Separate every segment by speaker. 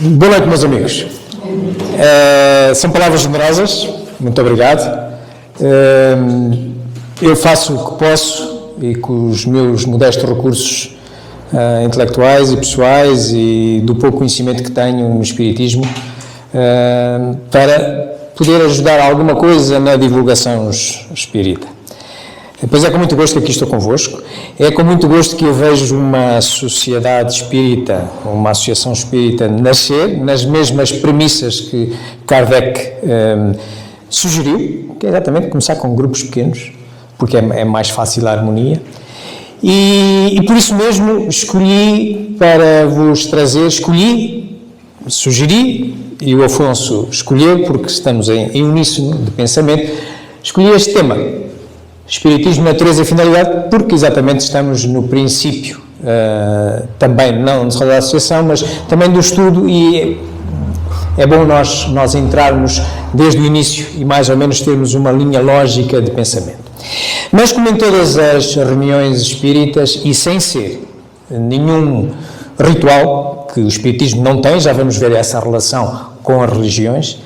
Speaker 1: Boa noite, meus amigos. São palavras generosas, muito obrigado. Eu faço o que posso e com os meus modestos recursos intelectuais e pessoais e do pouco conhecimento que tenho no Espiritismo para poder ajudar alguma coisa na divulgação espírita. Pois é com muito gosto que aqui estou convosco, é com muito gosto que eu vejo uma sociedade espírita, uma associação espírita nascer nas mesmas premissas que Kardec sugeriu, que é exatamente começar com grupos pequenos, porque é mais fácil a harmonia, e por isso mesmo escolhi para vos trazer, sugeri, e o Afonso escolheu, porque estamos em uníssono de pensamento, escolhi este tema. Espiritismo, natureza e finalidade, porque exatamente estamos no princípio, também não só da associação, mas também do estudo, e é bom nós entrarmos desde o início e mais ou menos termos uma linha lógica de pensamento. Mas como em todas as reuniões espíritas, e sem ser nenhum ritual, que o espiritismo não tem, já vamos ver essa relação com as religiões,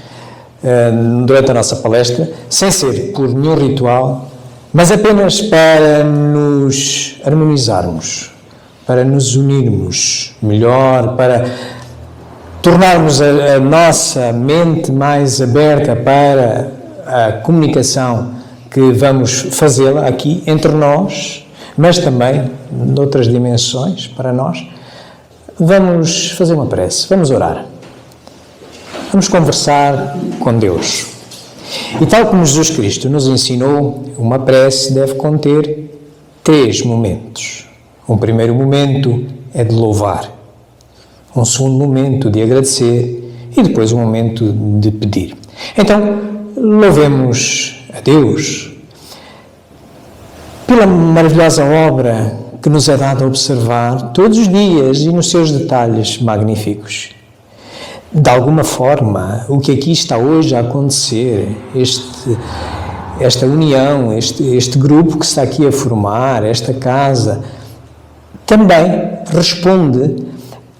Speaker 1: durante a nossa palestra, sem ser por nenhum ritual, mas apenas para nos harmonizarmos, para nos unirmos melhor, para tornarmos a nossa mente mais aberta para a comunicação que vamos fazê-la aqui entre nós, mas também noutras dimensões para nós. Vamos fazer uma prece, vamos orar, vamos conversar com Deus. E tal como Jesus Cristo nos ensinou, uma prece deve conter 3 momentos. Um primeiro momento é de louvar, um segundo momento de agradecer e depois um momento de pedir. Então, louvemos a Deus pela maravilhosa obra que nos é dada a observar todos os dias e nos seus detalhes magníficos. De alguma forma, o que aqui está hoje a acontecer, esta união, este grupo que está aqui a formar, esta casa, também responde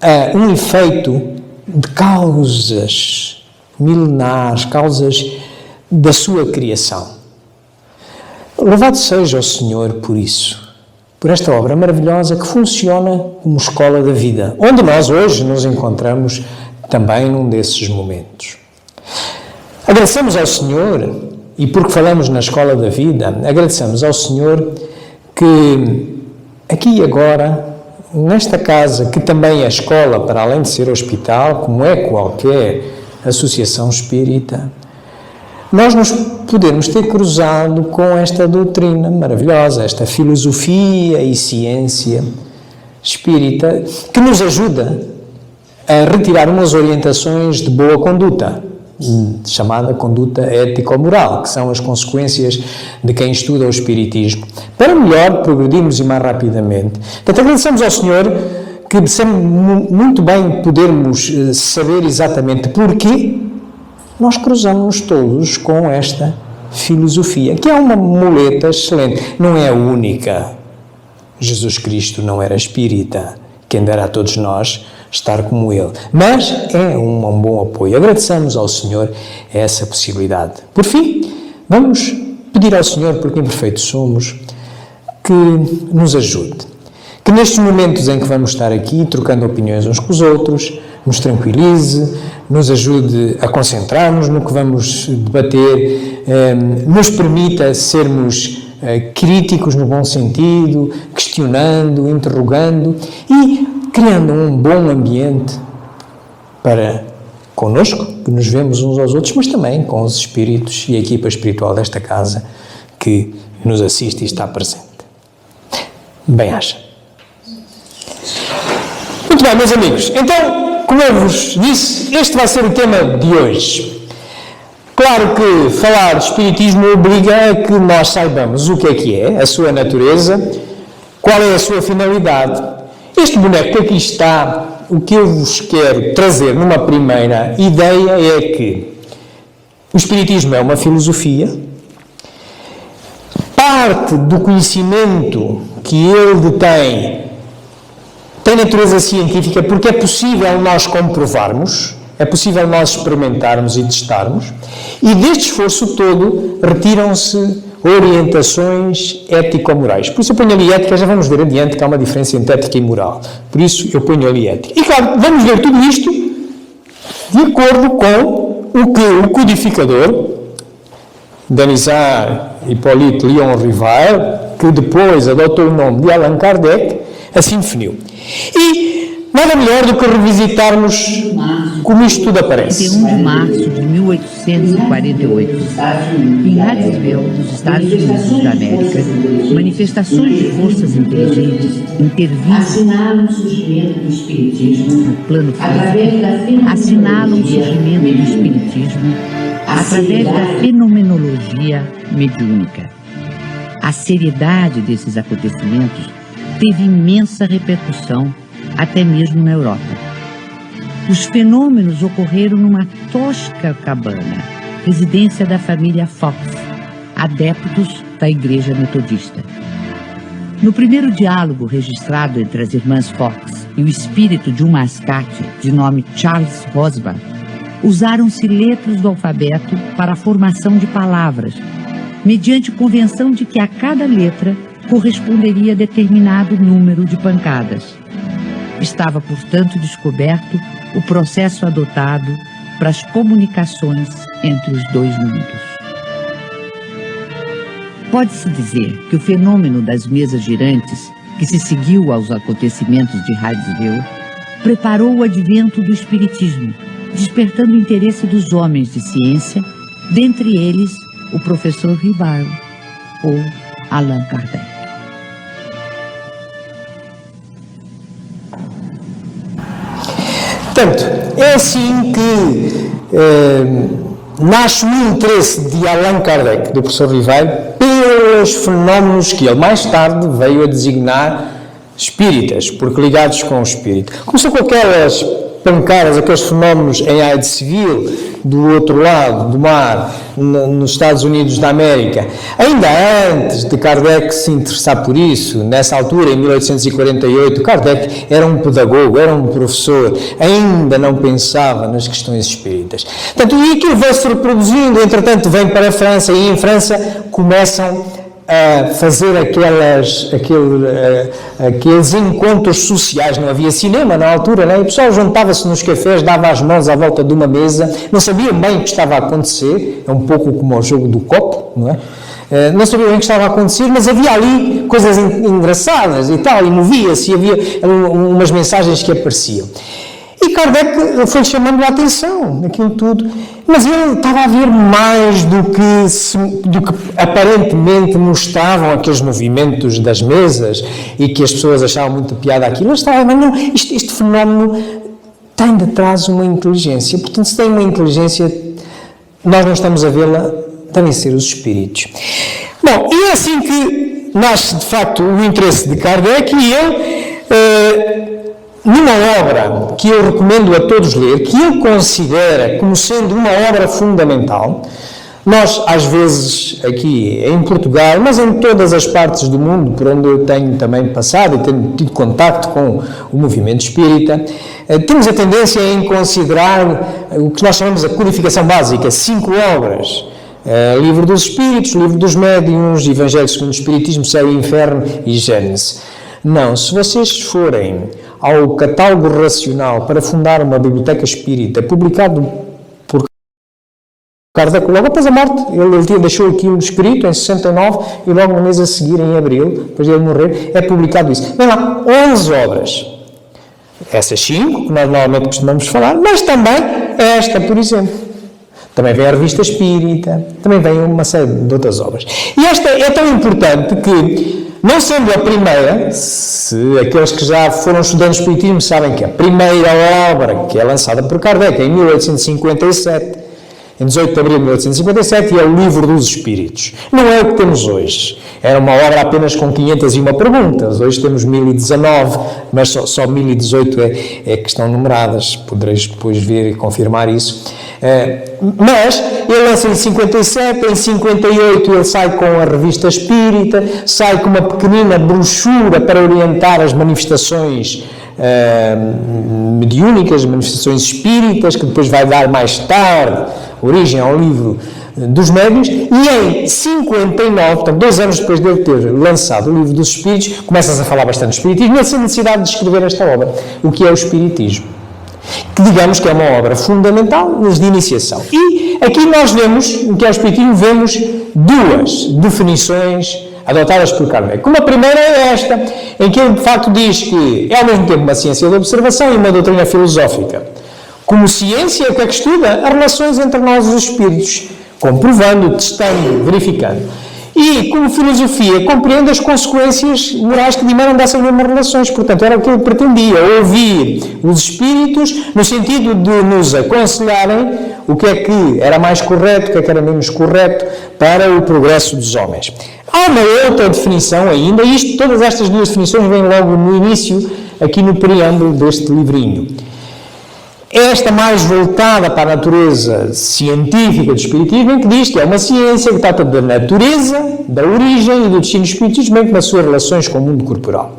Speaker 1: a um efeito de causas milenares, causas da sua criação. Louvado seja o Senhor por isso, por esta obra maravilhosa que funciona como escola da vida, onde nós hoje nos encontramos também num desses momentos. Agradecemos ao Senhor, e porque falamos na escola da vida, agradecemos ao Senhor que aqui e agora, nesta casa, que também é escola para além de ser hospital, como é qualquer associação espírita, nós nos podemos ter cruzado com esta doutrina maravilhosa, esta filosofia e ciência espírita, que nos ajuda a retirar umas orientações de boa conduta, chamada conduta ético-moral, que são as consequências de quem estuda o Espiritismo, para melhor progredirmos e mais rapidamente. Portanto, agradecemos ao Senhor que muito bem podermos saber exatamente porquê nós cruzamos todos com esta filosofia, que é uma muleta excelente, não é a única. Jesus Cristo não era espírita, quem dera a todos nós estar como Ele. Mas é um bom apoio. Agradecemos ao Senhor essa possibilidade. Por fim, vamos pedir ao Senhor, porque imperfeitos somos, que nos ajude. Que nestes momentos em que vamos estar aqui, trocando opiniões uns com os outros, nos tranquilize, nos ajude a concentrarmos no que vamos debater, nos permita sermos críticos no bom sentido, questionando, interrogando e criando um bom ambiente para connosco, que nos vemos uns aos outros, mas também com os espíritos e a equipa espiritual desta casa que nos assiste e está presente. Bem-aja. Muito bem, meus amigos. Então, como eu vos disse, este vai ser o tema de hoje. Claro que falar de espiritismo obriga a que nós saibamos o que é, a sua natureza, qual é a sua finalidade. Este boneco que aqui está, o que eu vos quero trazer numa primeira ideia é que o Espiritismo é uma filosofia, parte do conhecimento que ele detém tem natureza científica porque é possível nós comprovarmos, é possível nós experimentarmos e testarmos, e deste esforço todo retiram-se orientações ético-morais. Por isso eu ponho ali ética, já vamos ver adiante que há uma diferença entre ética e moral. Por isso eu ponho ali ética. E claro, vamos ver tudo isto de acordo com o que o codificador, Denisard Hippolyte Léon Rivail, que depois adotou o nome de Allan Kardec, assim definiu. E nada melhor do que revisitarmos como isto tudo aparece.
Speaker 2: 31 de março de 1848, em Harrisville, nos Estados Unidos da América, manifestações de forças inteligentes intervinham
Speaker 3: assinalam o surgimento do espiritismo
Speaker 2: no plano físico, assinalam o surgimento do espiritismo através da fenomenologia mediúnica. A seriedade desses acontecimentos teve imensa repercussão até mesmo na Europa. Os fenômenos ocorreram numa tosca cabana, residência da família Fox, adeptos da Igreja Metodista. No primeiro diálogo registrado entre as irmãs Fox e o espírito de um mascate de nome Charles Rosbach, usaram-se letras do alfabeto para a formação de palavras, mediante convenção de que a cada letra corresponderia a determinado número de pancadas. Estava, portanto, descoberto o processo adotado para as comunicações entre os dois mundos. Pode-se dizer que o fenômeno das mesas girantes, que se seguiu aos acontecimentos de Harrisville, preparou o advento do espiritismo, despertando o interesse dos homens de ciência, dentre eles o professor Rivail ou Allan Kardec.
Speaker 1: Portanto, é assim que nasce o interesse de Allan Kardec, do professor Rivail, pelos fenómenos que ele mais tarde veio a designar espíritas, porque ligados com o espírito. Começou com aquelas pancadas, aqueles fenómenos em Hydesville, do outro lado do mar, nos Estados Unidos da América. Ainda antes de Kardec se interessar por isso, nessa altura, em 1848, Kardec era um pedagogo, era um professor, ainda não pensava nas questões espíritas. Portanto, e aquilo vai-se reproduzindo, entretanto vem para a França, e em França começam a fazer aqueles encontros sociais. Não havia cinema na altura, não é? O pessoal juntava-se nos cafés, dava as mãos à volta de uma mesa, não sabiam bem o que estava a acontecer, é um pouco como o jogo do copo, não é? Não sabiam bem o que estava a acontecer, mas havia ali coisas engraçadas e tal, e movia-se, e havia umas mensagens que apareciam. E Kardec foi chamando a atenção naquilo tudo, mas ele estava a ver mais do que aparentemente mostravam aqueles movimentos das mesas e que as pessoas achavam muito piada aquilo. Ele estava, mas não, este fenómeno tem de trás uma inteligência, portanto, se tem uma inteligência, nós não estamos a vê-la, devem ser os espíritos. Bom, e é assim que nasce de facto o interesse de Kardec, e ele, numa obra que eu recomendo a todos ler, que ele considera como sendo uma obra fundamental, nós às vezes aqui em Portugal, mas em todas as partes do mundo por onde eu tenho também passado e tenho tido contacto com o movimento espírita, temos a tendência em considerar o que nós chamamos a codificação básica, 5 obras. Livro dos Espíritos, Livro dos Médiuns, Evangelho segundo o Espiritismo, Céu e Inferno e Gênesis. Não, se vocês forem ao catálogo racional para fundar uma biblioteca espírita, publicado por Kardec logo após a morte, ele deixou aquilo escrito em 69 e logo no mês a seguir, em abril, depois de ele morrer, é publicado isso. Vem lá, 11 obras. Essas 5, que nós normalmente costumamos falar, mas também esta, por exemplo. Também vem a Revista Espírita, também vem uma série de outras obras. E esta é tão importante que, não sendo a primeira, se aqueles que já foram estudantes de espiritismo sabem que a primeira obra que é lançada por Kardec em 1857, em 18 de abril de 1857, é o Livro dos Espíritos. Não é o que temos hoje. Era uma obra apenas com 501 perguntas. Hoje temos 1019, mas só 1018 é que estão numeradas. Podereis depois ver e confirmar isso. Mas ele lança em 57, em 58 ele sai com a Revista Espírita, sai com uma pequenina brochura para orientar as manifestações mediúnicas, manifestações espíritas, que depois vai dar mais tarde origem ao livro dos médiuns, e em 59, portanto 2 anos depois de ele ter lançado o livro dos Espíritos, começa-se a falar bastante do Espiritismo, e a necessidade de escrever esta obra, o que é o Espiritismo, que digamos que é uma obra fundamental, mas de iniciação. E aqui nós vemos, o que é o Espiritismo, vemos 2 definições adotadas por Kardec. Uma primeira é esta, em que ele de facto diz que é ao mesmo tempo uma ciência de observação e uma doutrina filosófica. Como ciência, o que é que estuda? As relações entre nós e os espíritos, comprovando, testando, verificando. E, como filosofia, compreende as consequências morais que dimanam dessas mesmas relações. Portanto, era o que ele pretendia, ouvir os espíritos no sentido de nos aconselharem o que é que era mais correto, o que é que era menos correto para o progresso dos homens. Há uma outra definição ainda, e todas estas 2 definições vêm logo no início, aqui no preâmbulo deste livrinho. Esta mais voltada para a natureza científica do Espiritismo, em que diz que é uma ciência que trata da natureza, da origem e do destino do Espiritismo, bem como das suas relações com o mundo corporal.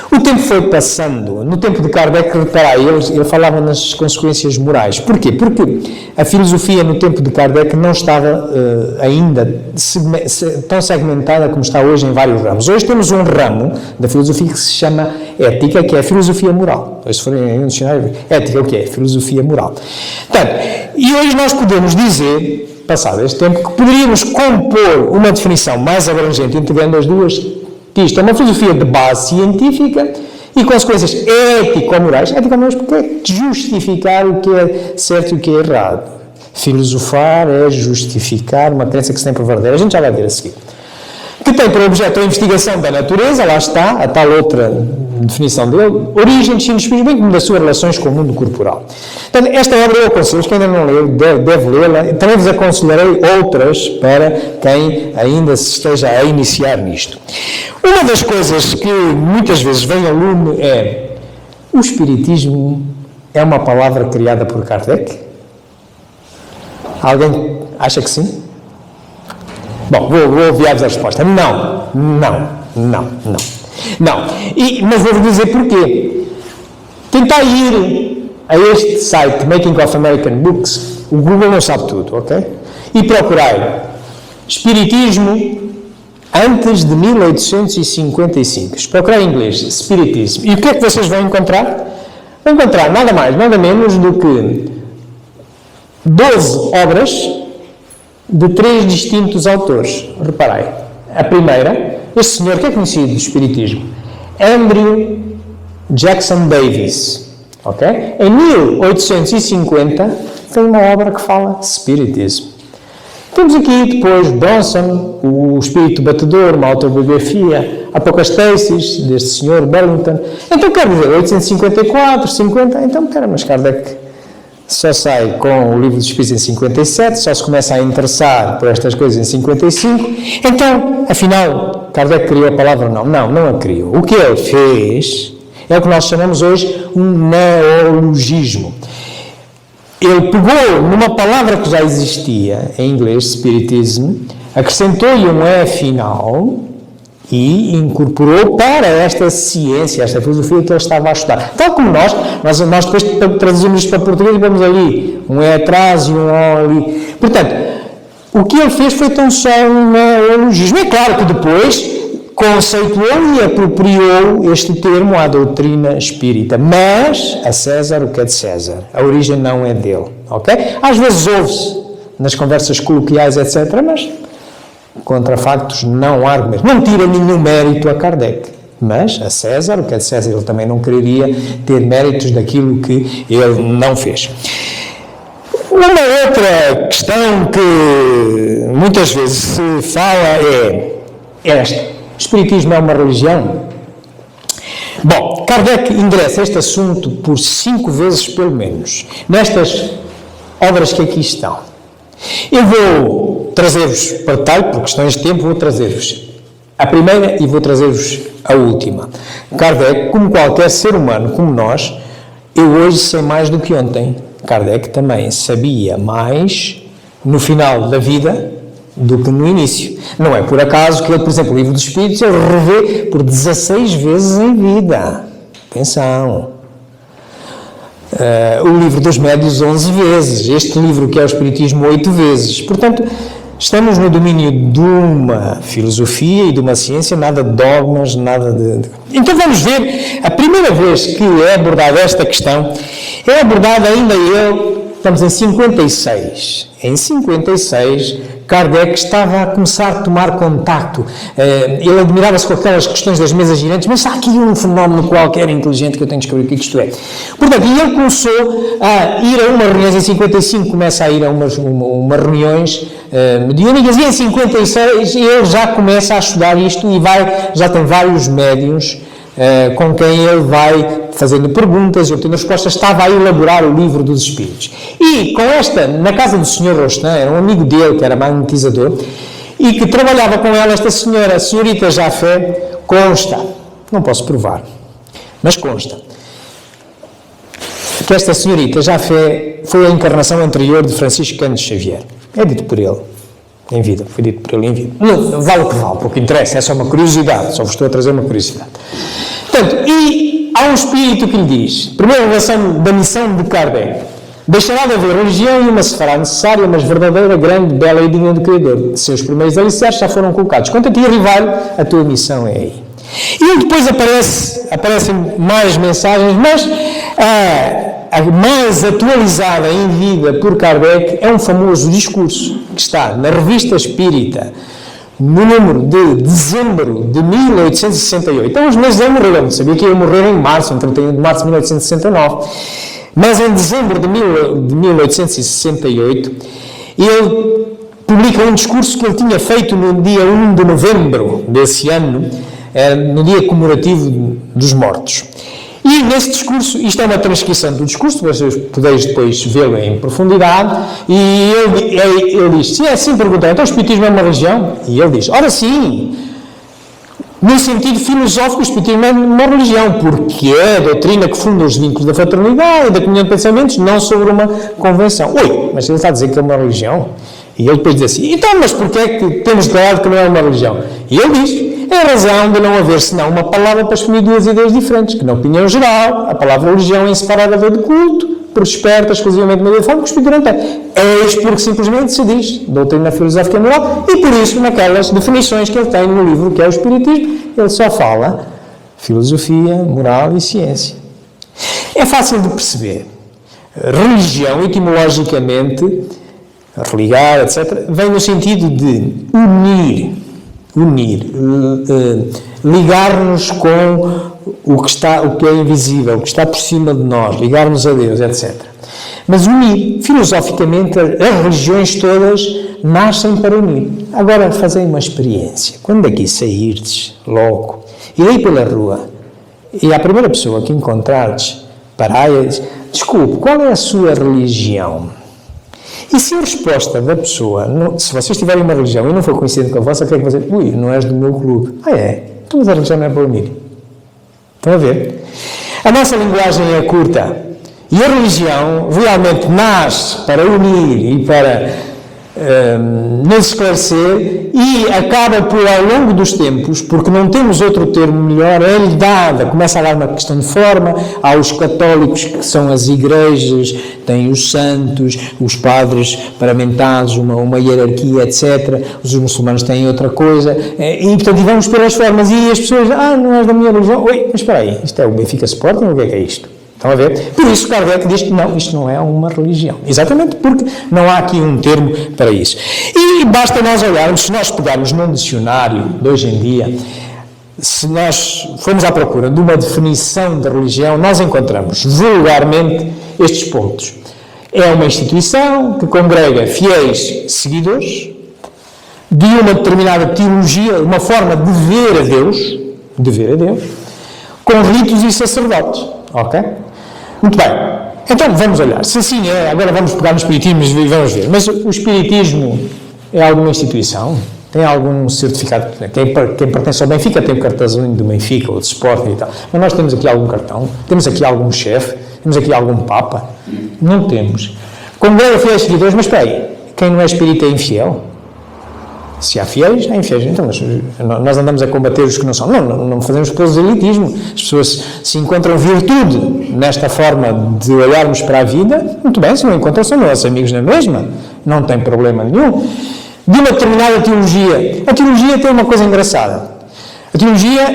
Speaker 1: O tempo foi passando. No tempo de Kardec, reparai, ele falava nas consequências morais. Porquê? Porque a filosofia no tempo de Kardec não estava ainda tão segmentada como está hoje em vários ramos. Hoje temos um ramo da filosofia que se chama ética, que é a filosofia moral. Se forem um dicionário, ética, o que é? Filosofia moral. Portanto, e hoje nós podemos dizer, passado este tempo, que poderíamos compor uma definição mais abrangente, integrando as duas. Isto é uma filosofia de base científica e consequências ético-morais. Ético-morais porque é justificar o que é certo e o que é errado. Filosofar é justificar uma crença que se tem por verdadeira. A gente já vai ver a seguir. Que tem por objeto a investigação da natureza, lá está, a tal outra definição dele, origem, destino, espírito, bem como das suas relações com o mundo corporal. Portanto, esta obra eu aconselho, quem ainda não leu, deve lê-la. Também vos aconselharei outras para quem ainda se esteja a iniciar nisto. Uma das coisas que muitas vezes vem ao lume é: o Espiritismo é uma palavra criada por Kardec? Alguém acha que sim? Bom, vou enviar-vos a resposta. Não. Mas vou-vos dizer porquê. Tentar ir a este site, Making of American Books, o Google não sabe tudo, ok? E procurar Espiritismo antes de 1855. Se procurar em inglês, Spiritism. E o que é que vocês vão encontrar? Vão encontrar nada mais, nada menos do que 12 obras de 3 distintos autores. Reparei. A primeira, este senhor que é conhecido do Espiritismo, Andrew Jackson Davis, ok? Em 1850 tem uma obra que fala Spiritism. Temos aqui depois Bronson, o Espírito Batedor, uma autobiografia, há poucas teses deste senhor Burlington. Então quero dizer, 1854, 50, então mas Kardec só sai com o livro dos Espíritos em 57, só se começa a interessar por estas coisas em 55. Então, afinal, Kardec criou a palavra? Não a criou. O que ele fez é o que nós chamamos hoje um neologismo. Ele pegou numa palavra que já existia em inglês, Spiritism, acrescentou-lhe um E final e incorporou para esta ciência, esta filosofia que ele estava a estudar. Tal como nós depois traduzimos isto para português e vamos ali, um E atrás e um O ali. Portanto, o que ele fez foi tão só um neologismo. É claro que depois conceituou e apropriou este termo à doutrina espírita, mas a César o que é de César. A origem não é dele, ok? Às vezes ouve-se nas conversas coloquiais, etc., mas contra factos não há argumentos. Não tira nenhum mérito a Kardec, mas a César, o que é de César, ele também não quereria ter méritos daquilo que ele não fez. Uma outra questão que muitas vezes se fala é esta: o Espiritismo é uma religião? Bom, Kardec endereça este assunto por 5 vezes, pelo menos, nestas obras que aqui estão. Eu vou trazer-vos, para detalhe, por questões de tempo, vou trazer-vos a primeira e vou trazer-vos a última. Kardec, como qualquer ser humano, como nós, eu hoje sei mais do que ontem. Kardec também sabia mais no final da vida do que no início. Não é por acaso que ele, por exemplo, o Livro dos Espíritos, ele revê por 16 vezes em vida. Atenção. O livro dos médios 11 vezes, este livro que é o Espiritismo 8 vezes. Portanto, estamos no domínio de uma filosofia e de uma ciência, nada de dogmas, nada de... Então vamos ver, a primeira vez que é abordada esta questão, é abordada ainda estamos em 56. Em 56, Kardec estava a começar a tomar contacto. Ele admirava-se com aquelas questões das mesas girantes, mas há aqui um fenómeno qualquer inteligente que eu tenho que descobrir o que isto é. Portanto, e ele começou a ir a umas reuniões, em 55 começa a ir a umas reuniões mediúnicas, e em 56 ele já começa a estudar isto e já tem vários médiuns com quem ele vai fazendo perguntas e obtendo respostas. Estava a elaborar o livro dos Espíritos. E com na casa do Sr. Rostand, era um amigo dele que era magnetizador, e que trabalhava com ela, esta senhora, a senhorita Jafé, consta, não posso provar, mas consta, que esta senhorita Jafé foi a encarnação anterior de Francisco Cândido Xavier. É dito por ele, em vida, foi dito por ele em vida. Não, vale o que vale, pouco interessa, é só uma curiosidade, só vos estou a trazer uma curiosidade. Portanto, e há um espírito que lhe diz, primeira revelação da missão de Kardec, deixará de haver religião e uma se fará necessária, mas verdadeira, grande, bela e digna do Criador. Seus primeiros alicerces já foram colocados. Quanto a ti, Rivalho, a tua missão é aí. E depois aparecem mais mensagens, mas a mais atualizada em vida por Kardec é um famoso discurso que está na Revista Espírita, no número de dezembro de 1868. Então, os meses ele morreu. Eu não sabia que ia morrer em março, em 31 de março de 1869. Mas em dezembro de 1868, ele publica um discurso que ele tinha feito no dia 1 de novembro desse ano, no dia comemorativo dos mortos. E nesse discurso, isto é uma transcrição do discurso, vocês podeis depois vê-lo em profundidade, e ele diz, se é assim, perguntar, então o Espiritismo é uma religião? E ele diz, ora sim, no sentido filosófico, o Espiritismo é uma religião, porque é a doutrina que funda os vínculos da fraternidade e da comunhão de pensamentos, não sobre uma convenção. Oi, mas ele está a dizer que é uma religião? E ele depois diz assim, então, mas porquê é que temos declarado que não é uma religião? E ele diz, é a razão de não haver senão uma palavra para exprimir duas ideias diferentes, que na opinião geral, a palavra religião é inseparável de culto, prosperta exclusivamente na forma que o Espírito não tem. Eis porque simplesmente se diz doutrina filosófica e moral, e por isso, naquelas definições que ele tem no livro que é o Espiritismo, ele só fala filosofia, moral e ciência. É fácil de perceber. Religião, etimologicamente, religar, etc., vem no sentido de unir, ligar-nos com o que é invisível, o que está por cima de nós, ligar-nos a Deus, etc. Mas unir, filosoficamente, as religiões todas nascem para unir. Agora, fazei uma experiência. Quando daqui sairdes, logo, irei pela rua, e a primeira pessoa que encontrardes, parai e diz, desculpe, qual é a sua religião? E se a resposta da pessoa, se vocês tiverem uma religião e não for coincidente com a vossa, o que é que você diz? Ui, não és do meu clube. Ah, é? Então, mas a religião não é para unir. Estão a ver? A nossa linguagem é curta. E a religião realmente nasce para unir e para nos esclarecer, e acaba por, ao longo dos tempos, porque não temos outro termo melhor, é-lhe dada, começa a dar uma questão de forma. Há os católicos, que são as igrejas, têm os santos, os padres paramentados, uma hierarquia, etc. Os muçulmanos têm outra coisa, e portanto vamos pelas formas, e as pessoas, não és da minha religião, oi, mas espera aí, isto é o Benfica Sporting, o que é isto? Estão a ver? Por isso Kardec diz que não, isto não é uma religião. Exatamente porque não há aqui um termo para isso. E basta nós olharmos, se nós pegarmos num dicionário de hoje em dia, se nós formos à procura de uma definição de religião, nós encontramos vulgarmente estes pontos. É uma instituição que congrega fiéis seguidores de uma determinada teologia, uma forma de ver a Deus, com ritos e sacerdotes. Ok? Muito bem. Então, vamos olhar. Se assim é, agora vamos pegar no Espiritismo e vamos ver. Mas o Espiritismo é alguma instituição? Tem algum certificado? Quem pertence ao Benfica tem o cartãozinho do Benfica ou de Sporting e tal. Mas nós temos aqui algum cartão? Temos aqui algum chefe? Temos aqui algum Papa? Não temos. Congrega fiéis seguidores, mas espera aí, quem não é espírita é infiel? Se há fiéis, há infiéis. Então, mas nós andamos a combater os que não são. Não fazemos proselitismo. As pessoas se encontram virtude nesta forma de olharmos para a vida, muito bem, se não encontram, são nossos amigos na mesma. Não tem problema nenhum. De uma determinada teologia. A teologia tem uma coisa engraçada. A teologia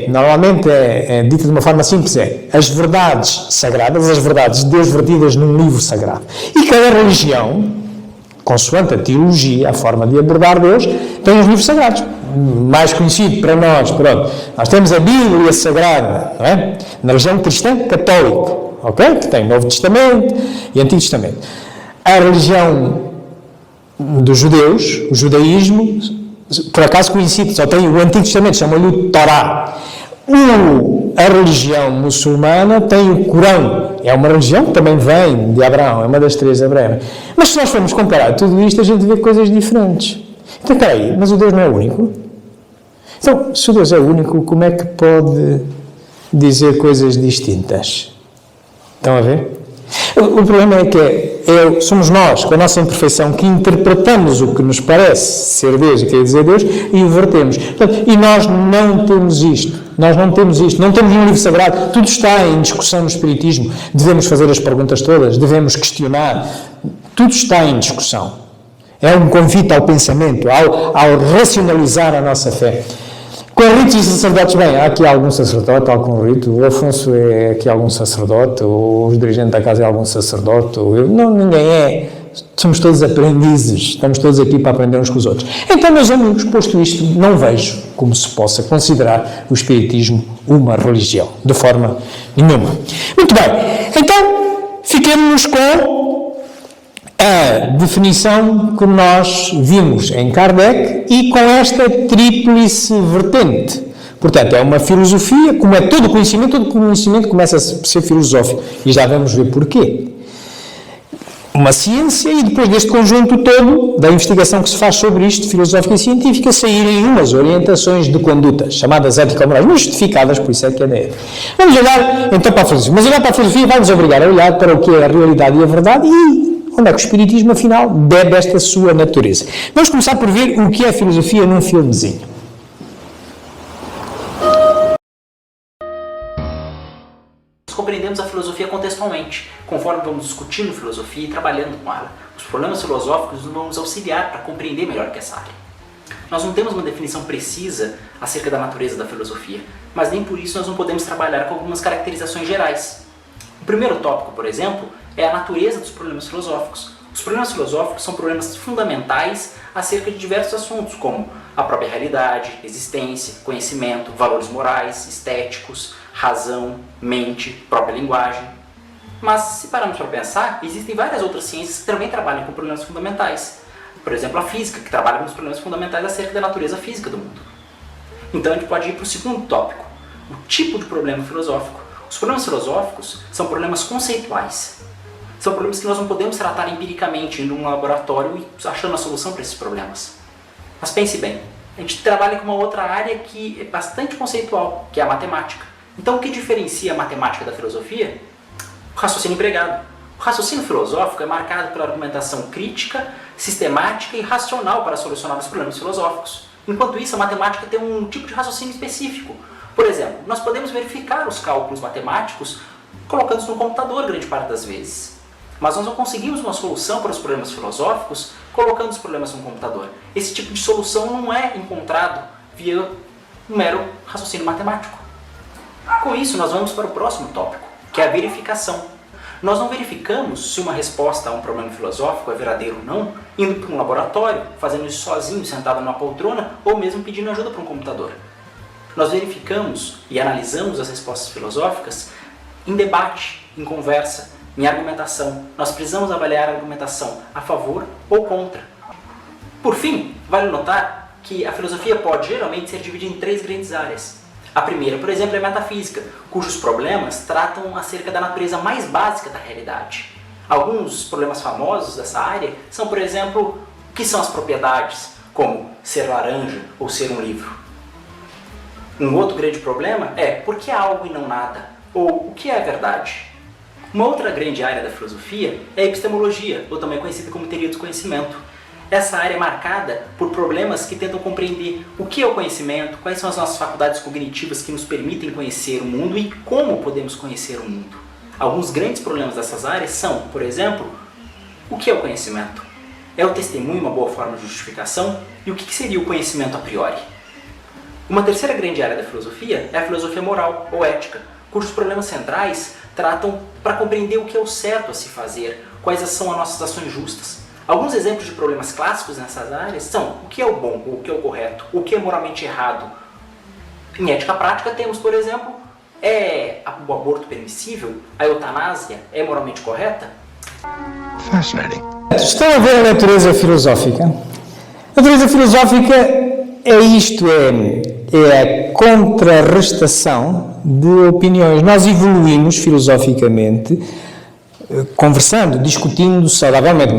Speaker 1: normalmente é dita de uma forma simples, as verdades sagradas, as verdades de Deus vertidas num livro sagrado. E cada religião, consoante a teologia, a forma de abordar Deus, tem os livros sagrados. Mais conhecido para nós, nós temos a Bíblia Sagrada, não é? Na religião cristã católica, ok? Que tem o Novo Testamento e o Antigo Testamento. A religião dos judeus, o judaísmo, por acaso conhecido, só tem o Antigo Testamento, chama-lhe o Torá. A religião muçulmana tem o Corão. É uma religião que também vem de Abraão, é uma das 3 de Abraão. Mas se nós formos comparar tudo isto, a gente vê coisas diferentes. Então, peraí, mas o Deus não é único? Então, se o Deus é único, como é que pode dizer coisas distintas? Estão a ver? O problema é que somos nós, com a nossa imperfeição, que interpretamos o que nos parece ser Deus e quer dizer Deus e o vertemos. Portanto, e nós não temos isto. Não temos um livro sagrado. Tudo está em discussão no Espiritismo. Devemos fazer as perguntas todas, devemos questionar. Tudo está em discussão. É um convite ao pensamento, ao racionalizar a nossa fé. Com ritos e sacerdotes, bem, há aqui algum sacerdote, algum rito, o Afonso é aqui algum sacerdote, ou os dirigentes da casa é algum sacerdote, ou eu, não, ninguém é, somos todos aprendizes, estamos todos aqui para aprender uns com os outros. Então, meus amigos, posto isto, não vejo como se possa considerar o Espiritismo uma religião, de forma nenhuma. Muito bem, então, fiquemos com a definição que nós vimos em Kardec e com esta tríplice vertente. Portanto, é uma filosofia, como é todo conhecimento começa a ser filosófico. E já vamos ver porquê. Uma ciência e depois deste conjunto todo, da investigação que se faz sobre isto, filosófica e científica, saírem umas orientações de conduta, chamadas ético-morais, mas justificadas, por isso é que é da ética. Vamos olhar então para a filosofia. Mas olhar para a filosofia vai-nos obrigar a olhar para o que é a realidade e a verdade e onde é que o Espiritismo, afinal, bebe esta sua natureza. Vamos começar por ver o que é a filosofia num filmezinho.
Speaker 4: Compreendemos a filosofia contextualmente, conforme vamos discutindo filosofia e trabalhando com ela. Os problemas filosóficos vão nos auxiliar para compreender melhor que essa área. Nós não temos uma definição precisa acerca da natureza da filosofia, mas nem por isso nós não podemos trabalhar com algumas caracterizações gerais. O primeiro tópico, por exemplo, é a natureza dos problemas filosóficos. Os problemas filosóficos são problemas fundamentais acerca de diversos assuntos, como a própria realidade, existência, conhecimento, valores morais, estéticos, razão, mente, própria linguagem. Mas, se pararmos para pensar, existem várias outras ciências que também trabalham com problemas fundamentais. Por exemplo, a física, que trabalha com os problemas fundamentais acerca da natureza física do mundo. Então, a gente pode ir para o segundo tópico, o tipo de problema filosófico. Os problemas filosóficos são problemas conceituais. São problemas que nós não podemos tratar empiricamente em um laboratório e achando a solução para esses problemas. Mas pense bem, a gente trabalha com uma outra área que é bastante conceitual, que é a matemática. Então, o que diferencia a matemática da filosofia? O raciocínio empregado. O raciocínio filosófico é marcado pela argumentação crítica, sistemática e racional para solucionar os problemas filosóficos. Enquanto isso, a matemática tem um tipo de raciocínio específico. Por exemplo, nós podemos verificar os cálculos matemáticos colocando-os no computador grande parte das vezes. Mas nós não conseguimos uma solução para os problemas filosóficos colocando os problemas no computador. Esse tipo de solução não é encontrado via um mero raciocínio matemático. Com isso, nós vamos para o próximo tópico, que é a verificação. Nós não verificamos se uma resposta a um problema filosófico é verdadeira ou não, indo para um laboratório, fazendo isso sozinho, sentado numa poltrona, ou mesmo pedindo ajuda para um computador. Nós verificamos e analisamos as respostas filosóficas em debate, em conversa, em argumentação. Nós precisamos avaliar a argumentação a favor ou contra. Por fim, vale notar que a filosofia pode geralmente ser dividida em 3 grandes áreas. A primeira, por exemplo, é a metafísica, cujos problemas tratam acerca da natureza mais básica da realidade. Alguns problemas famosos dessa área são, por exemplo, o que são as propriedades, como ser laranja ou ser um livro. Um outro grande problema é por que algo e não nada, ou o que é a verdade. Uma outra grande área da filosofia é a epistemologia, ou também conhecida como teoria do conhecimento. essa área é marcada por problemas que tentam compreender o que é o conhecimento, quais são as nossas faculdades cognitivas que nos permitem conhecer o mundo e como podemos conhecer o mundo. Alguns grandes problemas dessas áreas são, por exemplo, o que é o conhecimento? É o testemunho uma boa forma de justificação? E o que seria o conhecimento a priori? Uma terceira grande área da filosofia é a filosofia moral ou ética, cujos problemas centrais tratam para compreender o que é o certo a se fazer, quais são as nossas ações justas. Alguns exemplos de problemas clássicos nessas áreas são o que é o bom, o que é o correto, o que é moralmente errado. Em ética prática temos, por exemplo, o aborto permissível? A eutanásia é moralmente correta?
Speaker 5: Fascinating.
Speaker 1: Estão a ver a natureza filosófica? A natureza filosófica é isto, é a contrarrestação de opiniões. Nós evoluímos filosoficamente, conversando, discutindo saudavelmente.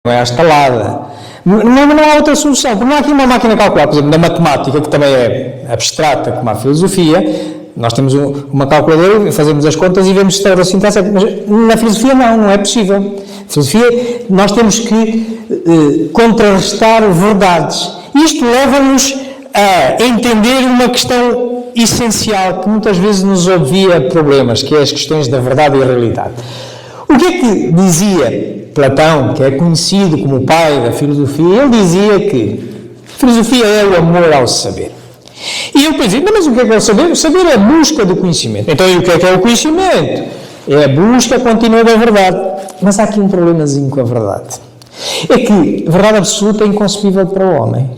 Speaker 1: Não é a estalada. Não há outra solução, porque não há aqui uma máquina calcular, por exemplo, na matemática, que também é abstrata como a filosofia, nós temos uma calculadora, fazemos as contas e vemos se assim está certo, mas na filosofia não é possível. Na filosofia nós temos que contrarrestar verdades. Isto leva-nos a entender uma questão essencial que muitas vezes nos obvia problemas, que é as questões da verdade e da realidade. O que é que dizia Platão, que é conhecido como o pai da filosofia? Ele dizia que a filosofia é o amor ao saber. E eu pensei, mas o que é o saber? O saber é a busca do conhecimento. Então, e o que é o conhecimento? É a busca contínua da verdade. Mas há aqui um problemazinho com a verdade. É que a verdade absoluta é inconcebível para o homem.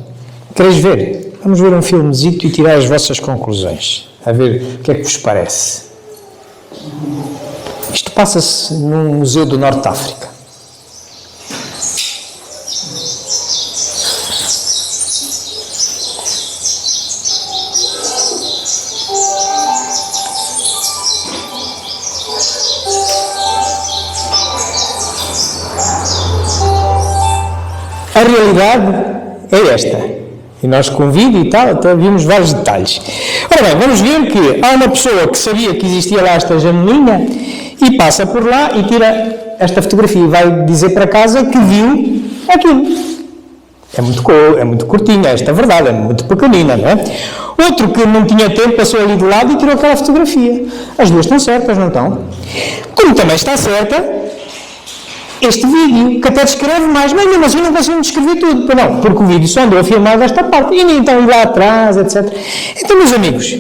Speaker 1: Queres ver? Vamos ver um filmezito e tirar as vossas conclusões. A ver o que é que vos parece. Isto passa-se num museu do Norte de África. A realidade é esta. E nós convido e tal, até vimos vários detalhes. Ora bem, vamos ver que há uma pessoa que sabia que existia lá esta janelinha e passa por lá e tira esta fotografia e vai dizer para casa que viu aquilo. É muito curtinha esta verdade, é muito pequenina, não é? Outro que não tinha tempo passou ali de lado e tirou aquela fotografia. As duas estão certas, não estão? Como também está certa este vídeo, que até descreve mais, mas mesmo assim não conseguimos descrever tudo. Não, porque o vídeo só andou a filmar desta parte, e nem então ir lá atrás, etc. Então, meus amigos,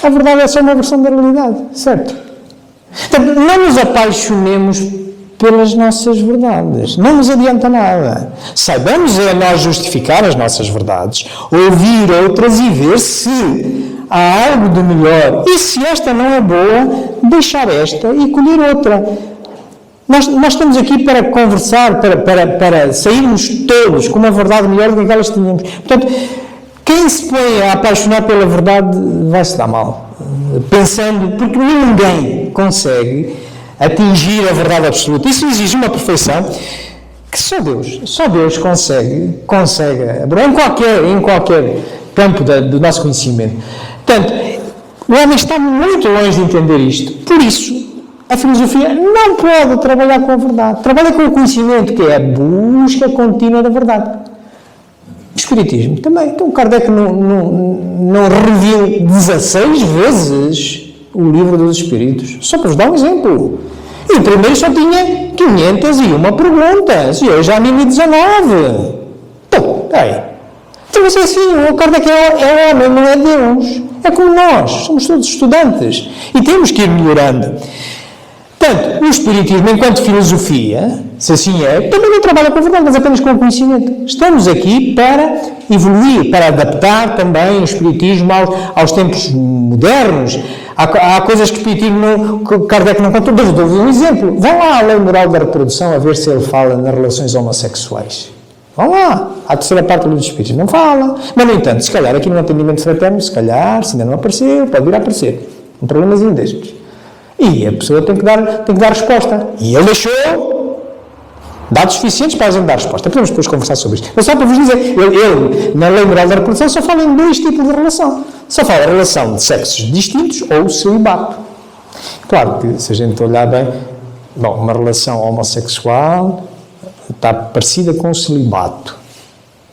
Speaker 1: a verdade é só uma versão da realidade, certo? Então, não nos apaixonemos pelas nossas verdades, não nos adianta nada. Saibamos nós justificar as nossas verdades, ouvir outras e ver se há algo de melhor. E se esta não é boa, deixar esta e colher outra. Nós estamos aqui para conversar, para sairmos todos com uma verdade melhor do que aquelas que tínhamos. Portanto, quem se põe a apaixonar pela verdade vai se dar mal. Pensando, porque ninguém consegue atingir a verdade absoluta. Isso exige uma perfeição que só Deus consegue em qualquer campo do nosso conhecimento. Portanto, o homem está muito longe de entender isto. Por isso, a filosofia não pode trabalhar com a verdade. Trabalha com o conhecimento, que é a busca contínua da verdade. O Espiritismo também. Então, Kardec não reviu 16 vezes o Livro dos Espíritos. Só para vos dar um exemplo. E o primeiro só tinha 501 perguntas. E hoje já há 1019. Então, então você assim, o Kardec é homem, não é Deus. É como nós. Somos todos estudantes. E temos que ir melhorando. Portanto, o Espiritismo, enquanto filosofia, se assim é, também não trabalha com a verdade, mas apenas com o conhecimento. Estamos aqui para evoluir, para adaptar também o Espiritismo aos tempos modernos. Há coisas que o Espiritismo, Kardec não contou. Dou-vos um exemplo. Vão lá à lei moral da reprodução a ver se ele fala nas relações homossexuais. Vão lá. A terceira parte do livro dos Espíritos não fala. Mas, no entanto, se calhar aqui no atendimento fraterno, se calhar, se ainda não apareceu, pode vir a aparecer. Um problemazinho destes. E a pessoa tem que dar resposta. E ele deixou dados suficientes para a gente dar resposta. Podemos depois conversar sobre isto. Mas só para vos dizer, ele na lei moral da reprodução, só fala em 2 tipos de relação. Só fala a relação de sexos distintos ou o celibato. Claro que, se a gente olhar bem, uma relação homossexual, está parecida com o celibato,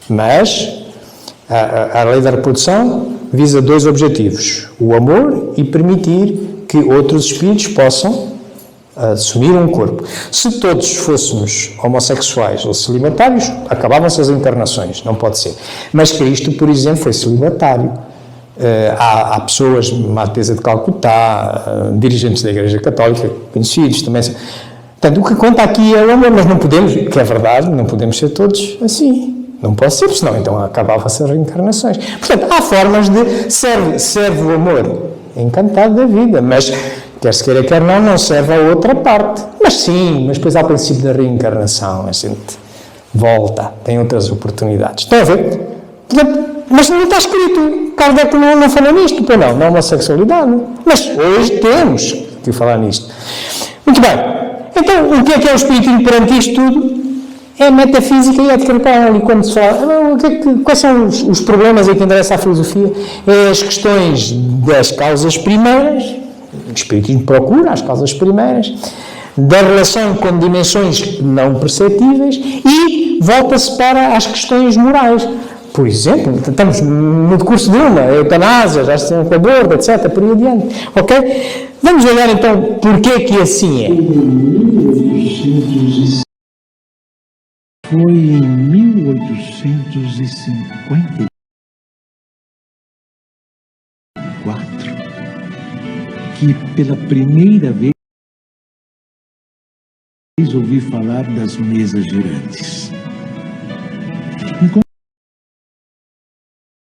Speaker 1: mas a lei da reprodução visa 2 objetivos: o amor e permitir que outros espíritos possam assumir um corpo. Se todos fôssemos homossexuais ou celibatários, acabavam-se as encarnações, não pode ser. Mas Cristo, por exemplo, foi celibatário. Há pessoas, Madre Teresa de Calcutá, dirigentes da Igreja Católica, conhecidos também. Portanto, o que conta aqui é o amor, mas não podemos, que é verdade, não podemos ser todos assim. Não pode ser, senão então acabavam-se as reencarnações. Portanto, há formas de serve o amor encantado da vida, mas quer se queira, quer não serve a outra parte. Mas sim, mas depois há o princípio da reencarnação, a gente volta, tem outras oportunidades. Estão a ver? Portanto, mas não está escrito, Kardec não falou nisto, pois não, na homossexualidade. Mas hoje temos que falar nisto. Muito bem, então o que é o espiritismo perante isto tudo? É a metafísica e a ética moral. E quando se fala, quais são os problemas aí que interessa à filosofia? É as questões das causas primeiras, o espiritismo procura as causas primeiras, da relação com dimensões não perceptíveis e volta-se para as questões morais. Por exemplo, estamos no decurso de uma, a eutanásia, já se com aborto, etc., por aí adiante. Ok? Vamos olhar então porquê que assim é.
Speaker 6: Foi em 1854 que pela primeira vez ouvi falar das mesas girantes.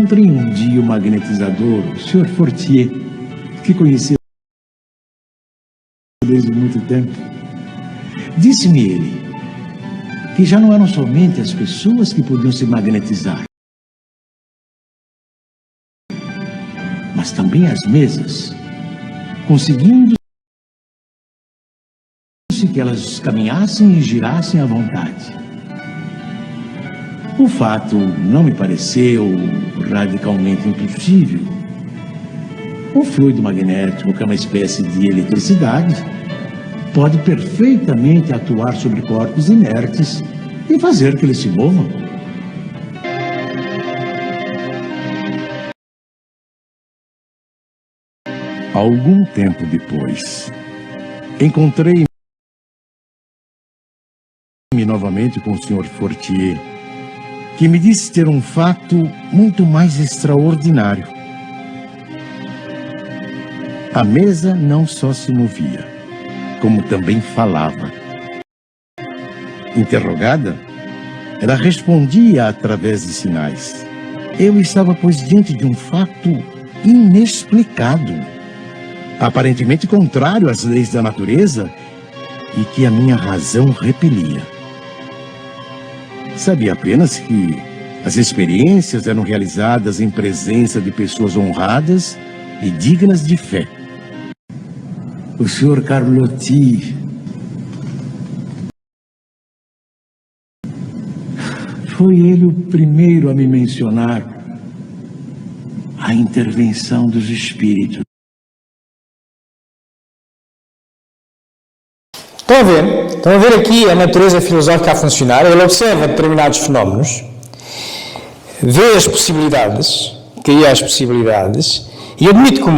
Speaker 6: Encontrei um dia o magnetizador, o Sr. Fortier, que conhecia desde muito tempo. Disse-me ele que já não eram somente as pessoas que podiam se magnetizar, mas também as mesas, conseguindo que elas caminhassem e girassem à vontade. O fato não me pareceu radicalmente impossível. O fluido magnético, que é uma espécie de eletricidade, pode perfeitamente atuar sobre corpos inertes e fazer que eles se movam. Algum tempo depois, encontrei-me novamente com o Sr. Fortier, que me disse ter um fato muito mais extraordinário. A mesa não só se movia, como também falava. Interrogada, ela respondia através de sinais. Eu estava, pois, diante de um fato inexplicado, aparentemente contrário às leis da natureza e que a minha razão repelia. Sabia apenas que as experiências eram realizadas em presença de pessoas honradas e dignas de fé. O Sr. Carlotti foi ele o primeiro a me mencionar a intervenção dos espíritos.
Speaker 1: Estão a ver? Estão a ver aqui a natureza filosófica a funcionar. Ele observa determinados fenómenos, vê as possibilidades, cria as possibilidades e admite que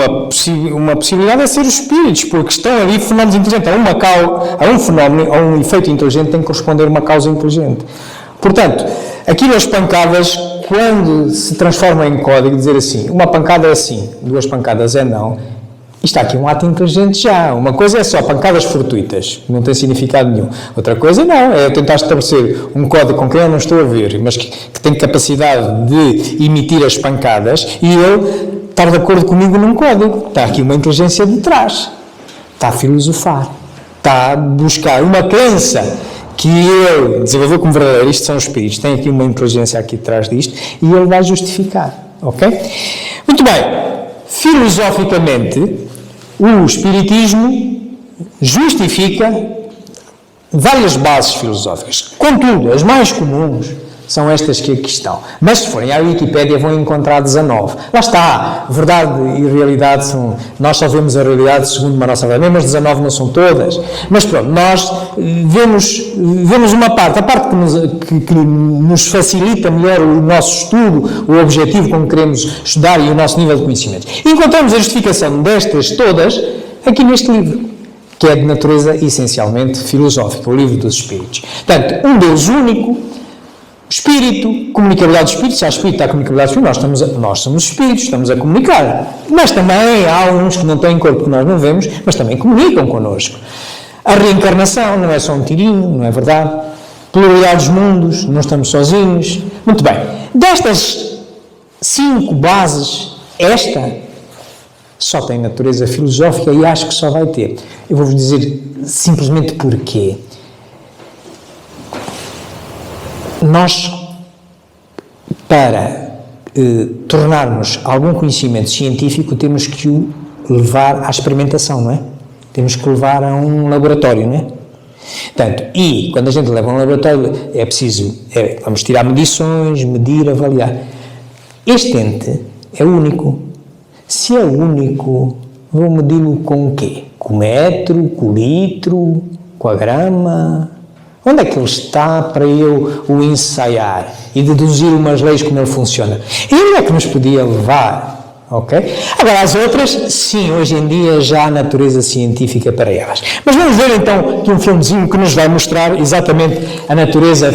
Speaker 1: uma possibilidade é ser os espíritos, porque estão ali fenómenos inteligentes. A um fenómeno, a um efeito inteligente tem que corresponder uma causa inteligente. Portanto, aquilo as pancadas, quando se transforma em código, dizer assim, uma pancada é assim, 2 pancadas é não. Está aqui um ato inteligente já. Uma coisa é só pancadas fortuitas, não tem significado nenhum. Outra coisa não, é eu tentar estabelecer um código com quem eu não estou a ver, mas que tem capacidade de emitir as pancadas e eu estar de acordo comigo num código. Está aqui uma inteligência de trás. Está a filosofar. Está a buscar uma crença que ele desenvolveu como verdadeiro. Isto são os espíritos. Tem aqui uma inteligência aqui atrás disto e ele vai justificar. Ok? Muito bem. Filosoficamente, o Espiritismo justifica várias bases filosóficas. Contudo, as mais comuns São estas que aqui estão. Mas se forem à Wikipédia vão encontrar 19. Lá está, verdade e realidade são... Nós só vemos a realidade segundo uma nossa verdade, mesmo as 19 não são todas. Mas pronto, nós vemos uma parte, a parte que nos facilita melhor o nosso estudo, o objetivo como queremos estudar e o nosso nível de conhecimento. E encontramos a justificação destas todas aqui neste livro, que é de natureza essencialmente filosófica, o Livro dos Espíritos. Portanto, um Deus único, Espírito, comunicabilidade do Espírito, se há Espírito, há comunicabilidade do Espírito, nós somos Espíritos, estamos a comunicar. Mas também há uns que não têm corpo que nós não vemos, mas também comunicam connosco. A reencarnação não é só um tirinho, não é verdade? Pluralidade dos mundos, não estamos sozinhos. Muito bem. Destas 5 bases, esta só tem natureza filosófica e acho que só vai ter. Eu vou-vos dizer simplesmente porquê. Nós, para tornarmos algum conhecimento científico, temos que o levar à experimentação, não é? Temos que levar a um laboratório, não é? Portanto, e quando a gente leva a um laboratório, é preciso, vamos tirar medições, medir, avaliar. Este ente é único. Se é único, vou medi-lo com o quê? Com o metro, com o litro, com a grama? Onde é que ele está para eu o ensaiar e deduzir umas leis como ele funciona? E onde é que nos podia levar? Ok? Agora, as outras, sim, hoje em dia já há natureza científica para elas. Mas vamos ver então aqui um filmezinho que nos vai mostrar exatamente a natureza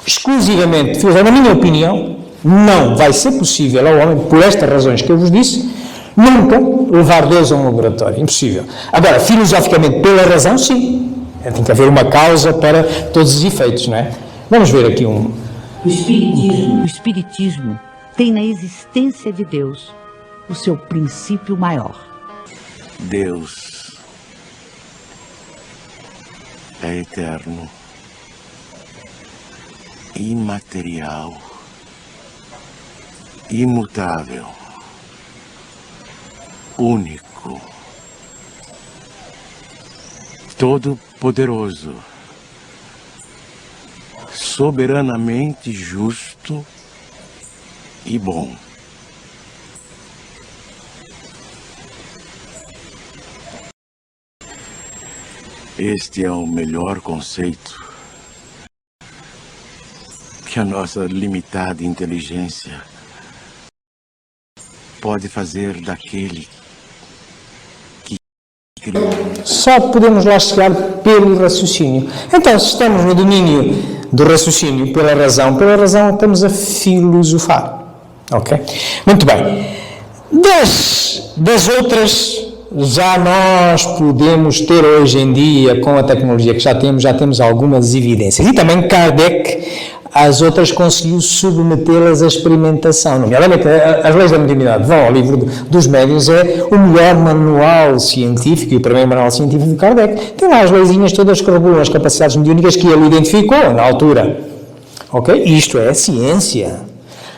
Speaker 1: exclusivamente filosófica. Na minha opinião, não vai ser possível ao homem, por estas razões que eu vos disse, nunca levar Deus a um laboratório. Impossível. Agora, filosoficamente, pela razão, sim. Tem que haver uma causa para todos os efeitos, não é? Vamos ver aqui um...
Speaker 2: O Espiritismo tem na existência de Deus o seu princípio maior.
Speaker 5: Deus é eterno, imaterial, imutável, único, todo-poderoso, soberanamente justo e bom. Este é o melhor conceito que a nossa limitada inteligência pode fazer daquele que criou.
Speaker 1: Só podemos lá chegar pelo raciocínio. Então, se estamos no domínio do raciocínio pela razão estamos a filosofar. Ok? Muito bem. Das outras, já nós podemos ter hoje em dia, com a tecnologia que já temos algumas evidências. E também Kardec, as outras conseguiu submetê-las à experimentação. Nomeadamente, as leis da mediunidade vão ao livro dos médiuns, é o melhor manual científico, e o primeiro manual científico de Kardec. Tem lá as leizinhas todas que regulam as capacidades mediúnicas que ele identificou na altura. Ok? Isto é ciência.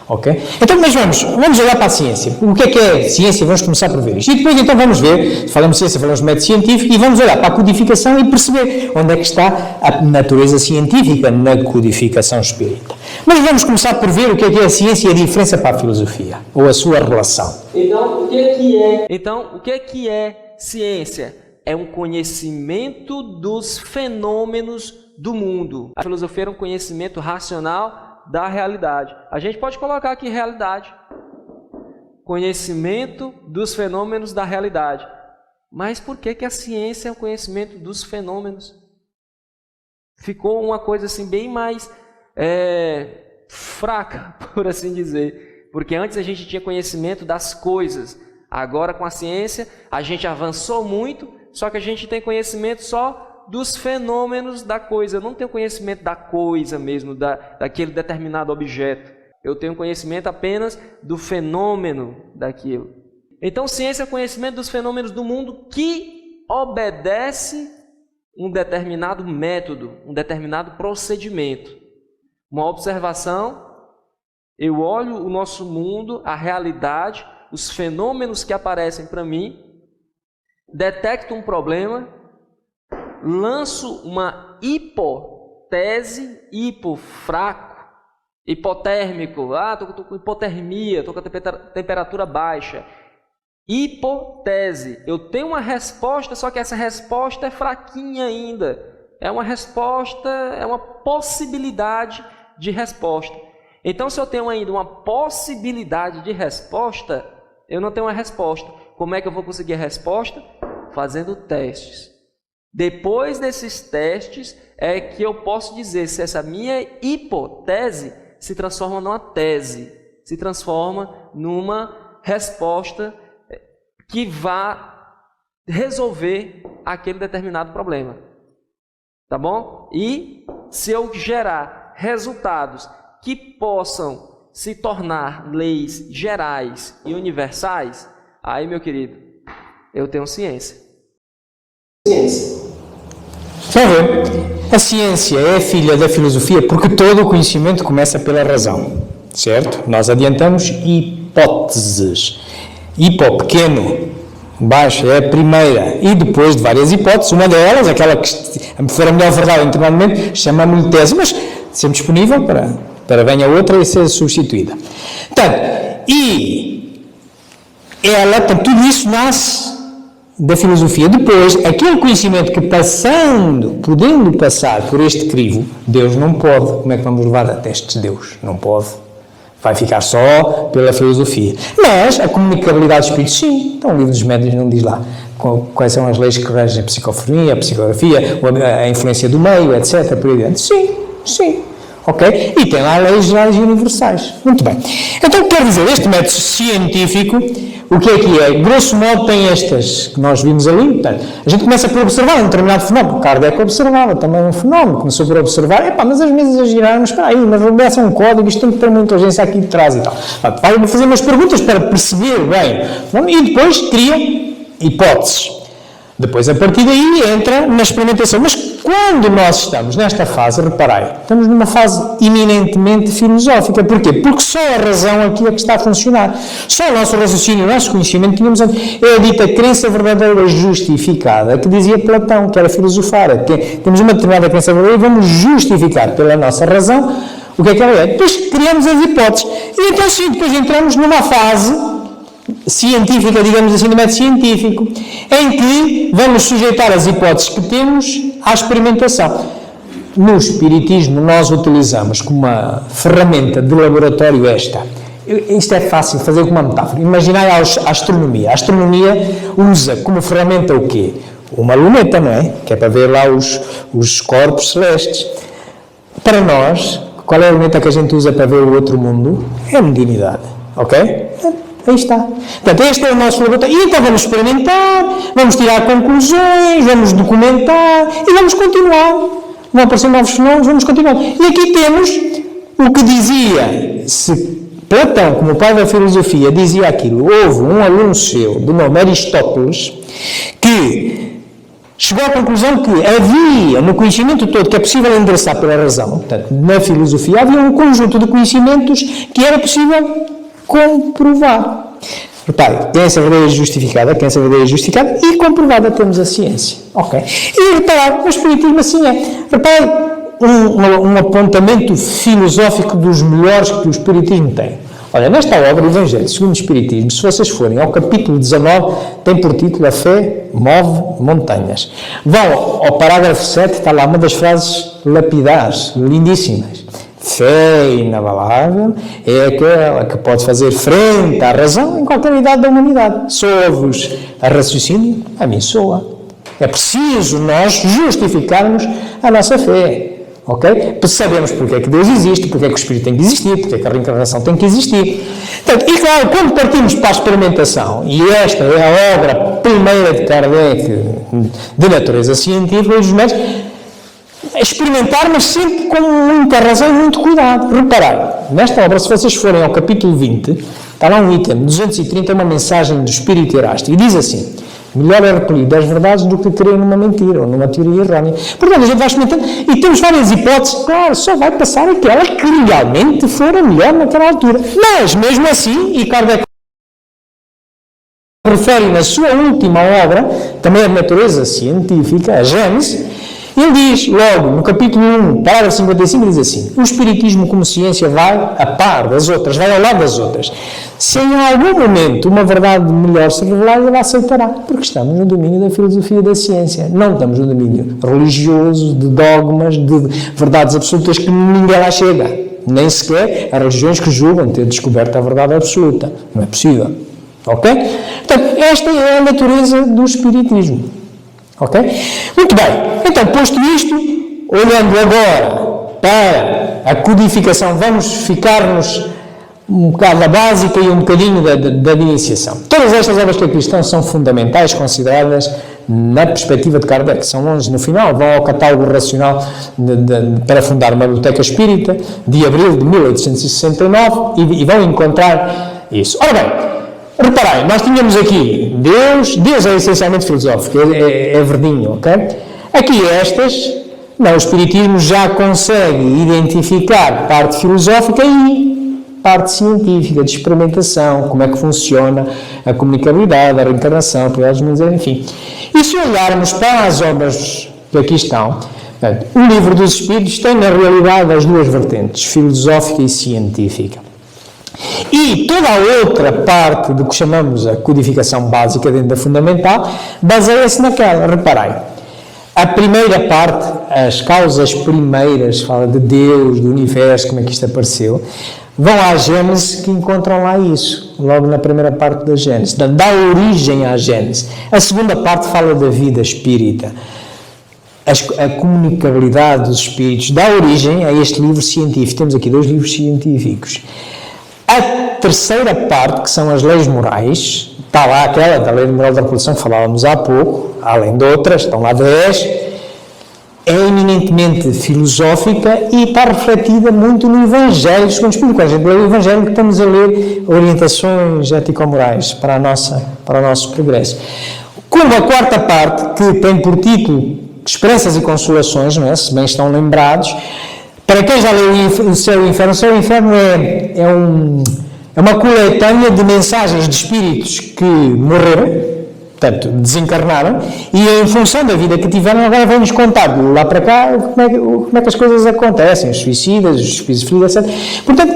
Speaker 1: Ok? Então, mas vamos olhar para a ciência. O que é ciência? Vamos começar por ver isto. E depois, então, vamos ver, falamos de ciência, falamos de método científico, e vamos olhar para a codificação e perceber onde é que está a natureza científica na codificação espírita. Mas vamos começar por ver o que é a ciência e a diferença para a filosofia, ou a sua relação.
Speaker 7: Então, o que é ciência? É um conhecimento dos fenômenos do mundo. A filosofia era um conhecimento racional da realidade. A gente pode colocar aqui realidade. Conhecimento dos fenômenos da realidade. Mas por que a ciência é o conhecimento dos fenômenos? Ficou uma coisa assim bem mais fraca, por assim dizer. Porque antes a gente tinha conhecimento das coisas. Agora com a ciência a gente avançou muito, só que a gente tem conhecimento só dos fenômenos da coisa. Eu não tenho conhecimento da coisa mesmo, daquele determinado objeto. Eu tenho conhecimento apenas do fenômeno daquilo. Então, ciência é o conhecimento dos fenômenos do mundo que obedece um determinado método, um determinado procedimento. Uma observação, eu olho o nosso mundo, a realidade, os fenômenos que aparecem para mim, detecto um problema, lanço uma hipótese, fraco, Hipotérmico, estou com hipotermia, estou com a temperatura baixa. Hipótese, eu tenho uma resposta, só que essa resposta é fraquinha ainda. É uma resposta, é uma possibilidade de resposta. Então, se eu tenho ainda uma possibilidade de resposta, eu não tenho uma resposta. Como é que eu vou conseguir a resposta? Fazendo testes. Depois desses testes é que eu posso dizer se essa minha hipótese se transforma numa tese, se transforma numa resposta que vá resolver aquele determinado problema. Tá bom? E se eu gerar resultados que possam se tornar leis gerais e universais, aí, meu querido, eu tenho ciência.
Speaker 1: Vamos ver. A ciência é filha da filosofia porque todo o conhecimento começa pela razão, certo? Nós adiantamos hipóteses. Hipo, pequeno, baixo, é a primeira. E depois de várias hipóteses, uma delas, aquela que for a melhor verdade internamente, chama-me tese, mas sempre disponível para venha outra e ser substituída. Portanto, tudo isso nasce da filosofia. Depois, aquele conhecimento que podendo passar por este crivo, Deus não pode. Como é que vamos levar a testes de Deus? Não pode. Vai ficar só pela filosofia. Mas a comunicabilidade do espírito, sim. Então o livro dos médiuns não diz lá quais são as leis que regem a psicofonia, a psicografia, a influência do meio, etc. Por aí dentro. Sim. Ok? E tem lá leis gerais e universais. Muito bem. Então, quer dizer, este método científico, o que é? Grosso modo tem estas que nós vimos ali. Portanto, a gente começa por observar um determinado fenómeno. Kardec observava também um fenómeno. Começou por observar. Mas as mesas a girar, mas espera aí, mas obedece a um código, isto tem que ter uma inteligência aqui de trás e tal. Vai fazer umas perguntas para perceber bem. E depois cria hipóteses. Depois, a partir daí, entra na experimentação. Mas quando nós estamos nesta fase, reparai, estamos numa fase eminentemente filosófica. Porquê? Porque só a razão aqui é que está a funcionar. Só o nosso raciocínio, o nosso conhecimento, é a dita crença verdadeira justificada, que dizia Platão, que era filosofar. Temos uma determinada crença verdadeira e vamos justificar pela nossa razão o que é que ela é. Depois criamos as hipóteses. E então, sim, depois entramos numa fase científica, digamos assim, do método científico, em que vamos sujeitar as hipóteses que temos à experimentação. No Espiritismo, nós utilizamos como uma ferramenta de laboratório esta. Isto é fácil fazer com uma metáfora. Imaginai a astronomia. A astronomia usa como ferramenta o quê? Uma luneta, não é? Que é para ver lá os corpos celestes. Para nós, qual é a luneta que a gente usa para ver o outro mundo? É a mediunidade. Ok? Aí está. Portanto, este é o nosso laboratório. E então vamos experimentar, vamos tirar conclusões, vamos documentar e vamos continuar. Vão aparecer novos fenómenos, vamos continuar. E aqui temos o que dizia, se Platão, como pai da filosofia, dizia aquilo. Houve um aluno seu, de nome Aristóteles, que chegou à conclusão que havia, no conhecimento todo, que é possível endereçar pela razão, portanto, na filosofia, havia um conjunto de conhecimentos que era possível comprovar. Repare, crença verdadeira justificada e comprovada, temos a ciência. Ok? E repare, o Espiritismo assim é. Repare, um apontamento filosófico dos melhores que o Espiritismo tem. Olha, nesta obra, o Evangelho segundo o Espiritismo, se vocês forem ao capítulo 19, tem por título A Fé Move Montanhas. Vão ao parágrafo 7, está lá uma das frases lapidares, lindíssimas. Fé inabalável é aquela que pode fazer frente à razão em qualquer idade da humanidade. Soa-vos a raciocínio? A mim soa. É preciso nós justificarmos a nossa fé. Ok? Sabemos porque é que Deus existe, porque é que o Espírito tem que existir, porque é que a reencarnação tem que existir. Portanto, e claro, quando partimos para a experimentação, e esta é a obra primeira de Kardec de natureza científica, dos médicos, experimentar, mas sempre com muita razão e muito cuidado. Reparem, nesta obra, se vocês forem ao capítulo 20, está lá um item, 230, uma mensagem do Espírito Erástico, e diz assim: melhor é recolher 10 verdades do que crer numa mentira ou numa teoria errónea. Portanto, a gente vai experimentando, e temos várias hipóteses, claro, só vai passar aquela que realmente for a melhor naquela altura. Mas, mesmo assim, e Kardec refere na sua última obra, também de natureza científica, a Gênese, Ele diz, logo, no capítulo 1, parágrafo 55, diz assim: o espiritismo como ciência vai a par das outras, vai ao lado das outras. Se em algum momento uma verdade melhor se revelar, ele a aceitará, porque estamos no domínio da filosofia e da ciência. Não estamos no domínio religioso, de dogmas, de verdades absolutas que ninguém lá chega. Nem sequer as religiões que julgam ter descoberto a verdade absoluta. Não é possível. Ok? Portanto, esta é a natureza do espiritismo. Ok? Muito bem. Então, posto isto, olhando agora para a codificação, vamos ficar-nos um bocado da básica e um bocadinho da iniciação. Todas estas obras que aqui estão são fundamentais, consideradas na perspectiva de Kardec. São 11 no final, vão ao catálogo racional para fundar uma biblioteca espírita, de abril de 1869, e vão encontrar isso. Ora bem, reparem, nós tínhamos aqui Deus é essencialmente filosófico, é verdinho, ok? Aqui estas, não, o Espiritismo já consegue identificar parte filosófica e parte científica, de experimentação, como é que funciona a comunicabilidade, a reencarnação, enfim. E se olharmos para as obras que aqui estão, o Livro dos Espíritos tem na realidade as duas vertentes, filosófica e científica. E toda a outra parte do que chamamos a codificação básica dentro da fundamental, baseia-se naquela. Reparem, a primeira parte, as causas primeiras, fala de Deus, do universo, como é que isto apareceu, vão à Gênese que encontram lá isso, logo na primeira parte da Gênese, dá origem à Gênese. A segunda parte fala da vida espírita, a comunicabilidade dos espíritos, dá origem a este livro científico. Temos aqui 2 livros científicos. A terceira parte, que são as leis morais, está lá aquela da lei moral da reprodução que falávamos há pouco, além de outras, estão lá 10, é eminentemente filosófica e está refletida muito no Evangelho segundo o Espírito. Quando a gente lê o Evangelho, estamos a ler orientações ético-morais para o nosso progresso. Como a quarta parte, que tem por título Esperanças e Consolações, não é? Se bem estão lembrados, para quem já leu o Céu e o Inferno, o Céu e o Inferno é uma coletânea de mensagens de espíritos que morreram, portanto, desencarnaram, e em função da vida que tiveram, agora vão-nos contar de lá para cá como é que as coisas acontecem, os suicidas, os esquizofrénicos, etc. Portanto,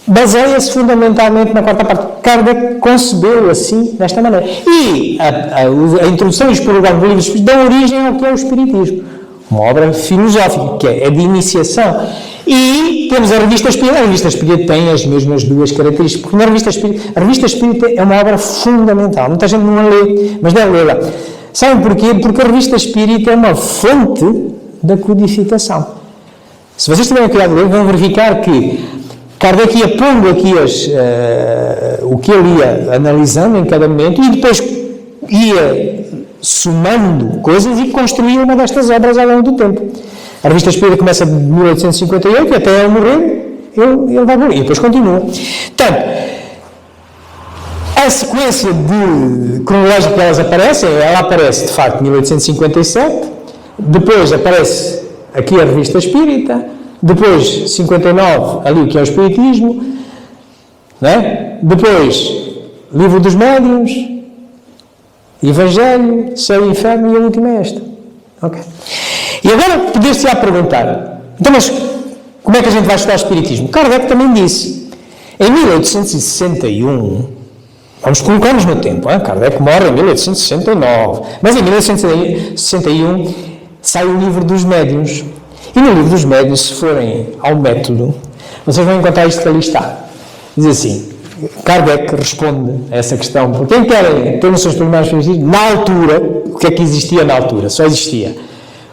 Speaker 1: baseia-se fundamentalmente na quarta parte. Kardec concebeu assim, desta maneira. E a introdução e os prologados do livro dos Espíritos dão origem ao que é o Espiritismo. Uma obra filosófica, que é de iniciação. E temos a Revista Espírita. A Revista Espírita tem as mesmas duas características, porque a Revista Espírita é uma obra fundamental. Muita gente não a lê, mas deve lê-la. Sabem porquê? Porque a Revista Espírita é uma fonte da codificação. Se vocês tiverem cuidado de ler, vão verificar que Kardec ia pondo aqui o que ele ia analisando em cada momento e depois ia somando coisas e construía uma destas obras ao longo do tempo. A Revista Espírita começa de 1858 e até ele morrer, ele vai morrer e depois continua. Portanto, a sequência cronológica que elas aparecem, ela aparece de facto em 1857, depois aparece aqui a Revista Espírita, depois 59 ali o que é o Espiritismo, né? Depois Livro dos Médiuns, Evangelho, Céu e Inferno, e a última é esta. Okay? E agora poder-se-á perguntar, então, mas como é que a gente vai estudar o Espiritismo? Kardec também disse, em 1861, vamos colocar-nos no tempo, hein? Kardec morre em 1869, mas em 1861 sai o Livro dos Médiuns. E no Livro dos Médiuns, se forem ao método, vocês vão encontrar isto que ali está. Diz assim, Kardec responde a essa questão, porque quem quer ter noções primárias na altura, o que é que existia na altura? Só existia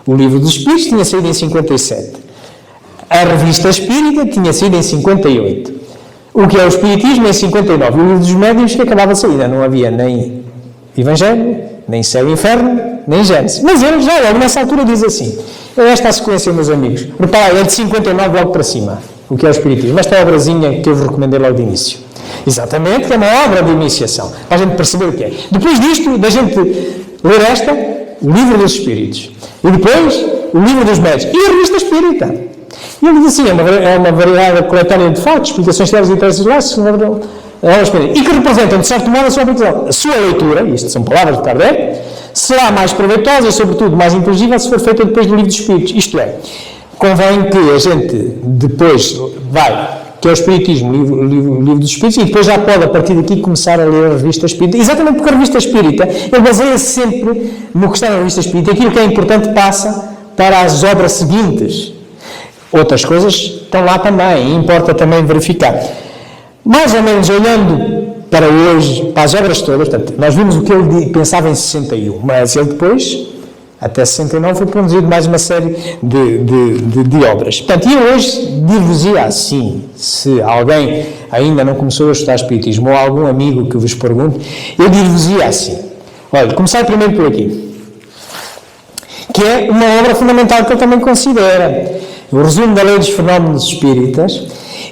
Speaker 1: o Livro dos Espíritos, tinha saído em 57. A Revista Espírita tinha saído em 58. O que é o Espiritismo em 59. O Livro dos Médiuns que acabava de sair. Não havia nem Evangelho, nem Céu e Inferno, nem Gênesis. Mas ele já logo nessa altura diz assim, esta é a sequência, meus amigos. Reparem, é de 59 logo para cima, o que é o Espiritismo. Esta é a obrazinha que eu vos recomendei logo de início. Exatamente, que é uma obra de iniciação, para a gente perceber o que é. Depois disto, da gente ler esta, o Livro dos Espíritos, e depois o Livro dos Médiuns, e a Revista Espírita. E ele diz assim, é uma variedade coletânea de fatos, explicações teóricas e interesses e que representam, de certo modo, a sua leitura, isto são palavras de Kardec, será mais proveitosa e, sobretudo, mais inteligível se for feita depois do Livro dos Espíritos. Isto é, convém que a gente depois que é o Espiritismo, o livro dos Espíritos, e depois já pode, a partir daqui, começar a ler a Revista Espírita. Exatamente porque a Revista Espírita, ele baseia-se sempre no que está na Revista Espírita. Aquilo que é importante passa para as obras seguintes. Outras coisas estão lá também, e importa também verificar. Mais ou menos, olhando para hoje, para as obras todas, portanto, nós vimos o que ele pensava em 61, mas ele depois, até 69, foi produzido mais uma série de obras. Portanto, e hoje dir-vos-ia assim, se alguém ainda não começou a estudar Espiritismo, ou algum amigo que vos pergunte, eu dir-vos-ia assim. Olha, começar primeiro por aqui, que é uma obra fundamental que eu também considero. O resumo da Lei dos Fenómenos Espíritas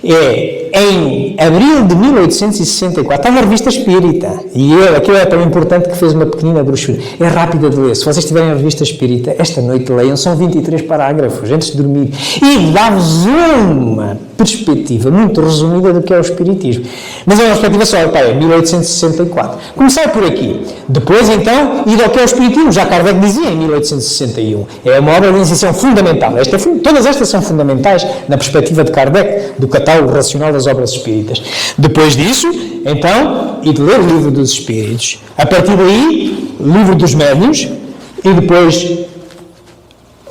Speaker 1: é, em abril de 1864, está na Revista Espírita, e aquilo é tão importante que fez uma pequenina brochura. É rápida de ler. Se vocês tiverem a Revista Espírita, esta noite leiam, são 23 parágrafos, antes de dormir, e dá-vos uma perspectiva muito resumida do que é o Espiritismo. Mas é uma perspectiva só, é 1864. Comecei por aqui. Depois, então, ir ao que é o Espiritismo. Já Kardec dizia em 1861. É uma obra de iniciação fundamental. Todas estas são fundamentais na perspectiva de Kardec, do catálogo racional das obras espíritas. Depois disso, então, e de ler o Livro dos Espíritos. A partir daí, Livro dos Médiuns, e depois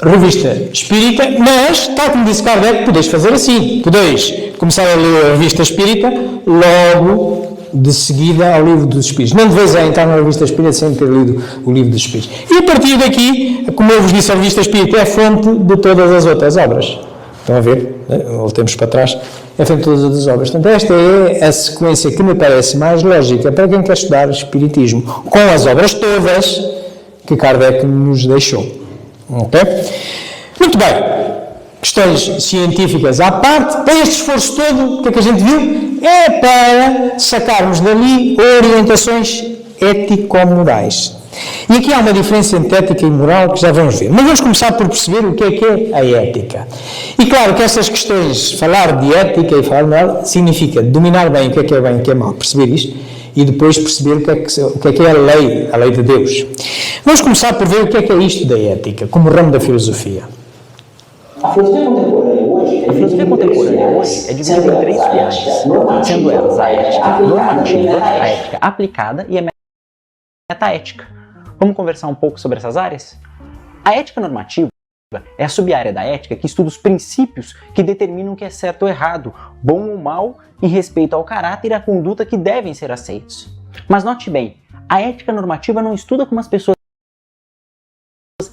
Speaker 1: Revista Espírita, mas, tal como disse Kardec, podeis fazer assim. Podeis começar a ler a Revista Espírita, logo de seguida ao Livro dos Espíritos. Não deveis entrar na Revista Espírita sem ter lido o Livro dos Espíritos. E a partir daqui, como eu vos disse, a Revista Espírita é a fonte de todas as outras obras. Estão a ver? Voltemos para trás. É a fonte de todas as outras obras. Portanto, esta é a sequência que me parece mais lógica para quem quer estudar Espiritismo, com as obras todas que Kardec nos deixou. Ok? Muito bem. Questões científicas à parte, para este esforço todo, o que é que a gente viu? É para sacarmos dali orientações ético-morais. E aqui há uma diferença entre ética e moral que já vamos ver. Mas vamos começar por perceber o que é a ética. E claro que essas questões, falar de ética e falar de moral, significa dominar bem o que é bem e o que é mau, perceber isto, e depois perceber o que é a lei de Deus. Vamos começar por ver o que é isto da ética, como ramo da filosofia.
Speaker 4: A filosofia contemporânea hoje é dividida em 3 pilares, sendo elas a ética normativa, a ética aplicada e a metaética. Vamos conversar um pouco sobre essas áreas? A ética normativa é a sub-área da ética que estuda os princípios que determinam o que é certo ou errado, bom ou mal, em respeito ao caráter e à conduta que devem ser aceitos. Mas note bem, a ética normativa não estuda como as pessoas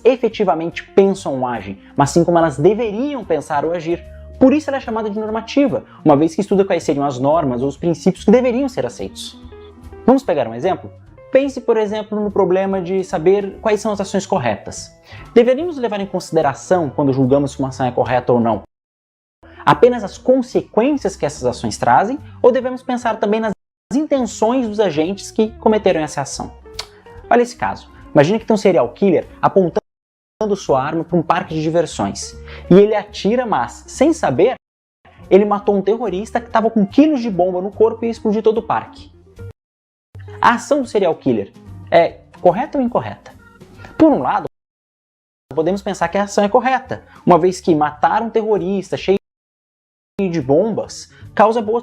Speaker 4: efetivamente pensam ou agem, mas sim como elas deveriam pensar ou agir. Por isso ela é chamada de normativa, uma vez que estuda quais seriam as normas ou os princípios que deveriam ser aceitos. Vamos pegar um exemplo? Pense, por exemplo, no problema de saber quais são as ações corretas. Deveríamos levar em consideração, quando julgamos se uma ação é correta ou não, apenas as consequências que essas ações trazem, ou devemos pensar também nas intenções dos agentes que cometeram essa ação? Olha esse caso. Imagine que tem um serial killer apontando sua arma para um parque de diversões. E ele atira, mas, sem saber, ele matou um terrorista que estava com quilos de bomba no corpo e explodiu todo o parque. A ação do serial killer é correta ou incorreta? Por um lado, podemos pensar que a ação é correta, uma vez que matar um terrorista cheio de bombas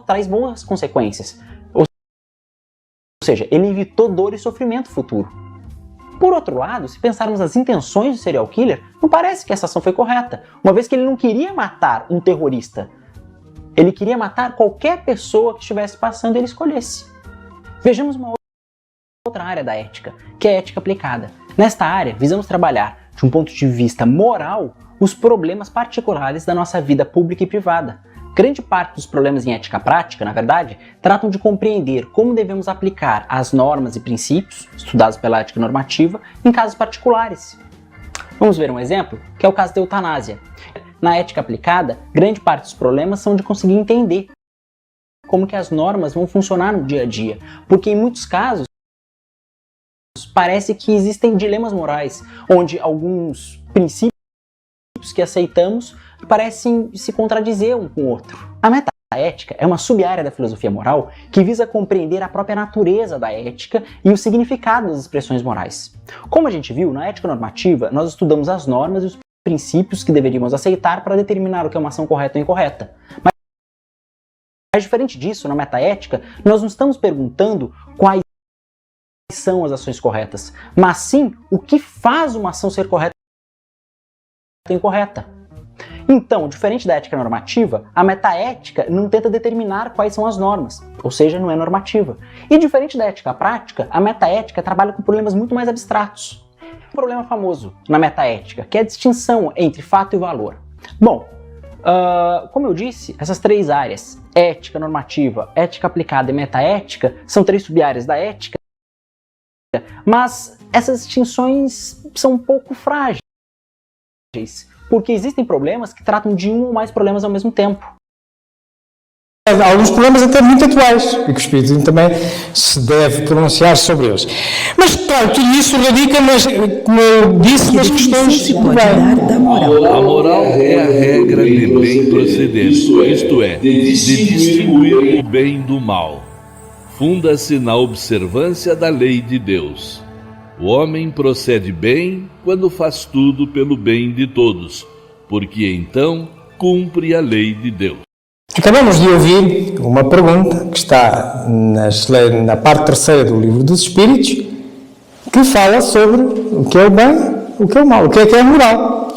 Speaker 4: traz boas consequências. Ou seja, ele evitou dor e sofrimento futuro. Por outro lado, se pensarmos nas intenções do serial killer, não parece que essa ação foi correta, uma vez que ele não queria matar um terrorista. Ele queria matar qualquer pessoa que estivesse passando e ele escolhesse. Vejamos uma outra área da ética, que é a ética aplicada. Nesta área, visamos trabalhar, de um ponto de vista moral, os problemas particulares da nossa vida pública e privada. Grande parte dos problemas em ética prática, na verdade, tratam de compreender como devemos aplicar as normas e princípios, estudados pela ética normativa, em casos particulares. Vamos ver um exemplo, que é o caso da eutanásia. Na ética aplicada, grande parte dos problemas são de conseguir entender como que as normas vão funcionar no dia a dia, porque em muitos casos parece que existem dilemas morais, onde alguns princípios que aceitamos parecem se contradizer um com o outro. A
Speaker 8: ética é uma sub-área da filosofia moral que visa compreender a própria natureza da ética e o significado das expressões morais. Como a gente viu, na ética normativa, nós estudamos as normas e os princípios que deveríamos aceitar para determinar o que é uma ação correta ou incorreta. Mas diferente disso, na metaética, nós não estamos perguntando quais são as ações corretas, mas sim o que faz uma ação ser correta ou incorreta. Então, diferente da ética normativa, a metaética não tenta determinar quais são as normas, ou seja, não é normativa. E diferente da ética prática, a metaética trabalha com problemas muito mais abstratos. Um problema famoso na metaética, que é a distinção entre fato e valor. Bom, como eu disse, essas três áreas, ética normativa, ética aplicada e metaética, são três sub-áreas da ética, mas essas distinções são um pouco frágeis, porque existem problemas que tratam de um ou mais problemas ao mesmo tempo.
Speaker 1: Alguns problemas até muito atuais, e que o Espiritismo também se deve pronunciar sobre eles. Mas, claro, tudo isso radica, como eu disse, nas questões do bem.
Speaker 9: A moral é a regra de bem proceder, isto é, de distinguir o bem do mal. Funda-se na observância da lei de Deus. O homem procede bem quando faz tudo pelo bem de todos, porque então cumpre a lei de Deus.
Speaker 1: Acabamos de ouvir uma pergunta que está na parte terceira do Livro dos Espíritos, que fala sobre o que é o bem, o que é o mal, o que é a moral.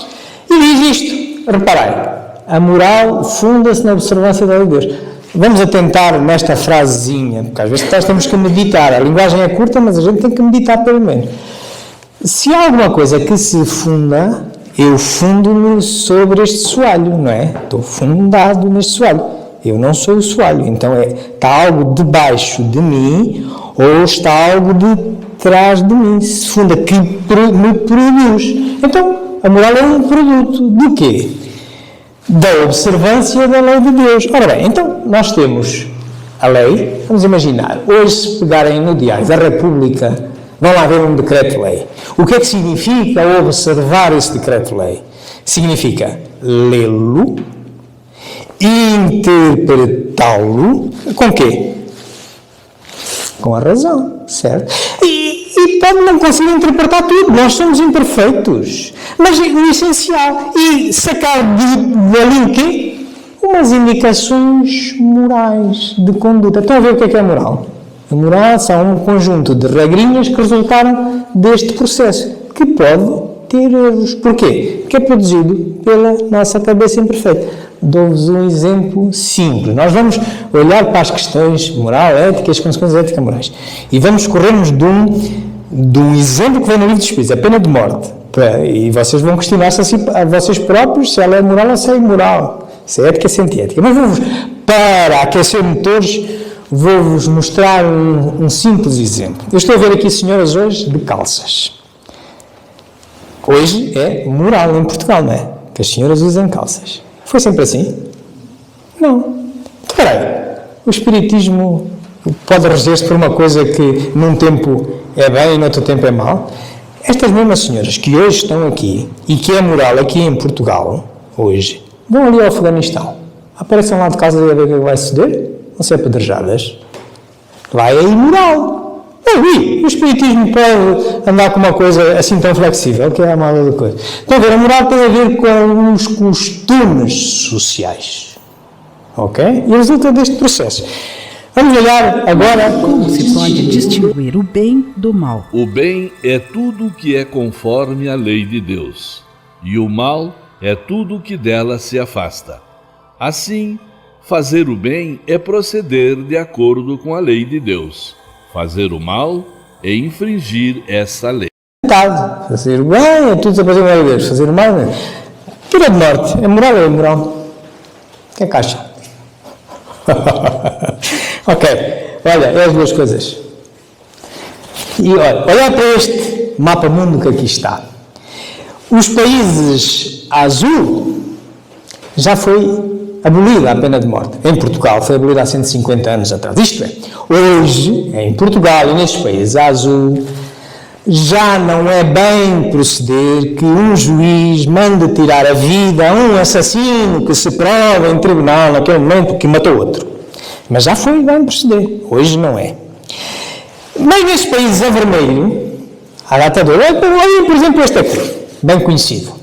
Speaker 1: E diz isto, reparem, a moral funda-se na observância da lei de Deus. Vamos atentar nesta frasezinha, porque às vezes temos que meditar. A linguagem é curta, mas a gente tem que meditar pelo menos. Se há alguma coisa que se funda, eu fundo-me sobre este soalho, não é? Estou fundado neste soalho. Eu não sou o soalho. Então está algo debaixo de mim ou está algo de trás de mim. Se funda que me produz. Então, a moral é um produto de quê? Da observância da lei de Deus. Ora bem, então nós temos a lei, vamos imaginar, hoje se pegarem no Diário da República, vão lá ver um decreto-lei. O que é que significa observar esse decreto-lei? Significa lê-lo, interpretá-lo, com quê? Com a razão, certo? E pode não conseguir interpretar tudo, nós somos imperfeitos, mas o essencial, e sacar dali o quê? Umas indicações morais de conduta. Estão a ver o que é moral? A moral são um conjunto de regrinhas que resultaram deste processo, que pode ter erros. Porquê? Porque é produzido pela nossa cabeça imperfeita. Dou-vos um exemplo simples. Nós vamos olhar para as questões moral, ética e as consequências éticas morais. E vamos corrermos de um exemplo que vem no Livro dos Espíritos, a pena de morte. E vocês vão questionar-se a vocês próprios se ela é moral ou se é imoral, se é ética ou se é antiética. Mas para aquecer motores, vou-vos mostrar um simples exemplo. Eu estou a ver aqui senhoras hoje de calças. Hoje é moral em Portugal, não é? Que as senhoras usam calças. Foi sempre assim? Não. Espera aí. O Espiritismo pode reger-se por uma coisa que num tempo é bem e noutro tempo é mal? Estas mesmas senhoras que hoje estão aqui e que é moral aqui em Portugal, hoje, vão ali ao Afeganistão. Aparecem lá de casa e a ver o que vai suceder? Vão ser apedrejadas. Lá é imoral. O Espiritismo pode andar com uma coisa assim tão flexível, que é a mala da coisa. Então, a moral tem a ver com os costumes sociais. Ok? E resulta deste processo. Vamos olhar agora
Speaker 10: como se pode distinguir o bem do mal.
Speaker 9: O bem é tudo que é conforme à lei de Deus, e o mal é tudo que dela se afasta. Assim, fazer o bem é proceder de acordo com a lei de Deus. Fazer o mal é infringir essa lei.
Speaker 1: Fazer o bem é tudo a fazer a lei de Deus. Fazer o mal é... Pena de morte, é moral ou é imoral? O que é que acham? Ok, olha, é as duas coisas. E olha para este mapa mundo que aqui está. Os países azul já foi abolida a pena de morte. Em Portugal foi abolida há 150 anos atrás. Isto é, hoje, em Portugal e nestes países azul, Já não é bem proceder que um juiz mande tirar a vida a um assassino que se prova em tribunal naquele momento que matou outro. Mas já foi bem proceder, hoje não é. Mas nesses países a vermelho, a data de hoje, por exemplo este aqui, bem conhecido.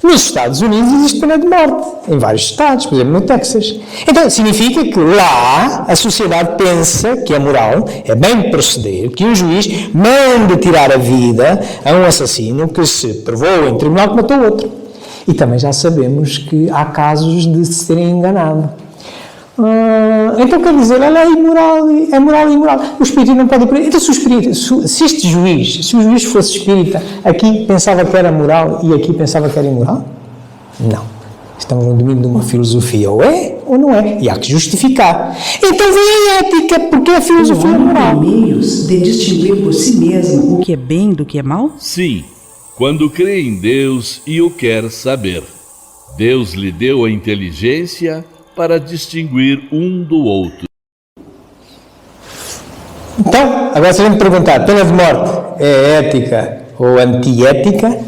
Speaker 1: Nos Estados Unidos existe pena de morte, em vários estados, por exemplo no Texas. Então significa que lá a sociedade pensa que é moral, é bem proceder, que um juiz mande tirar a vida a um assassino que se provou em tribunal que matou outro. E também já sabemos que há casos de se terem enganado. Então quer dizer, ela é imoral, é moral e imoral. O espírito não pode... Então se este juiz, se o juiz fosse espírita, aqui pensava que era moral e aqui pensava que era imoral? Não. Estamos no domínio de uma filosofia, ou é ou não é, e há que justificar. Então vem a ética, porque a filosofia é moral.
Speaker 10: Meios de distinguir por si mesmo o que é bem do que é mal?
Speaker 9: Sim, quando crê em Deus e o quer saber. Deus lhe deu a inteligência para distinguir um do outro.
Speaker 1: Então, agora se a gente perguntar, pena de morte é ética ou antiética?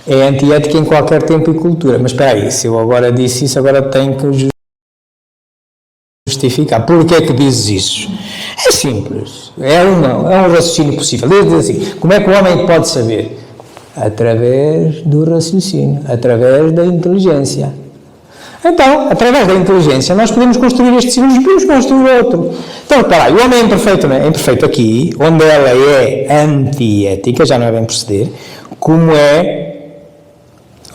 Speaker 1: É antiética em qualquer tempo e cultura. Mas espera aí, se eu agora disse isso, agora tenho que justificar. Porquê é que dizes isso? É simples. É um raciocínio possível. Diz assim, como é que o homem pode saber? Através do raciocínio, através da inteligência. Então, através da inteligência, nós podemos construir este círculo e podemos construir outro. Então, espera aí, o homem é imperfeito, não é? É imperfeito aqui, onde ela é antiética, já não é bem proceder, como é,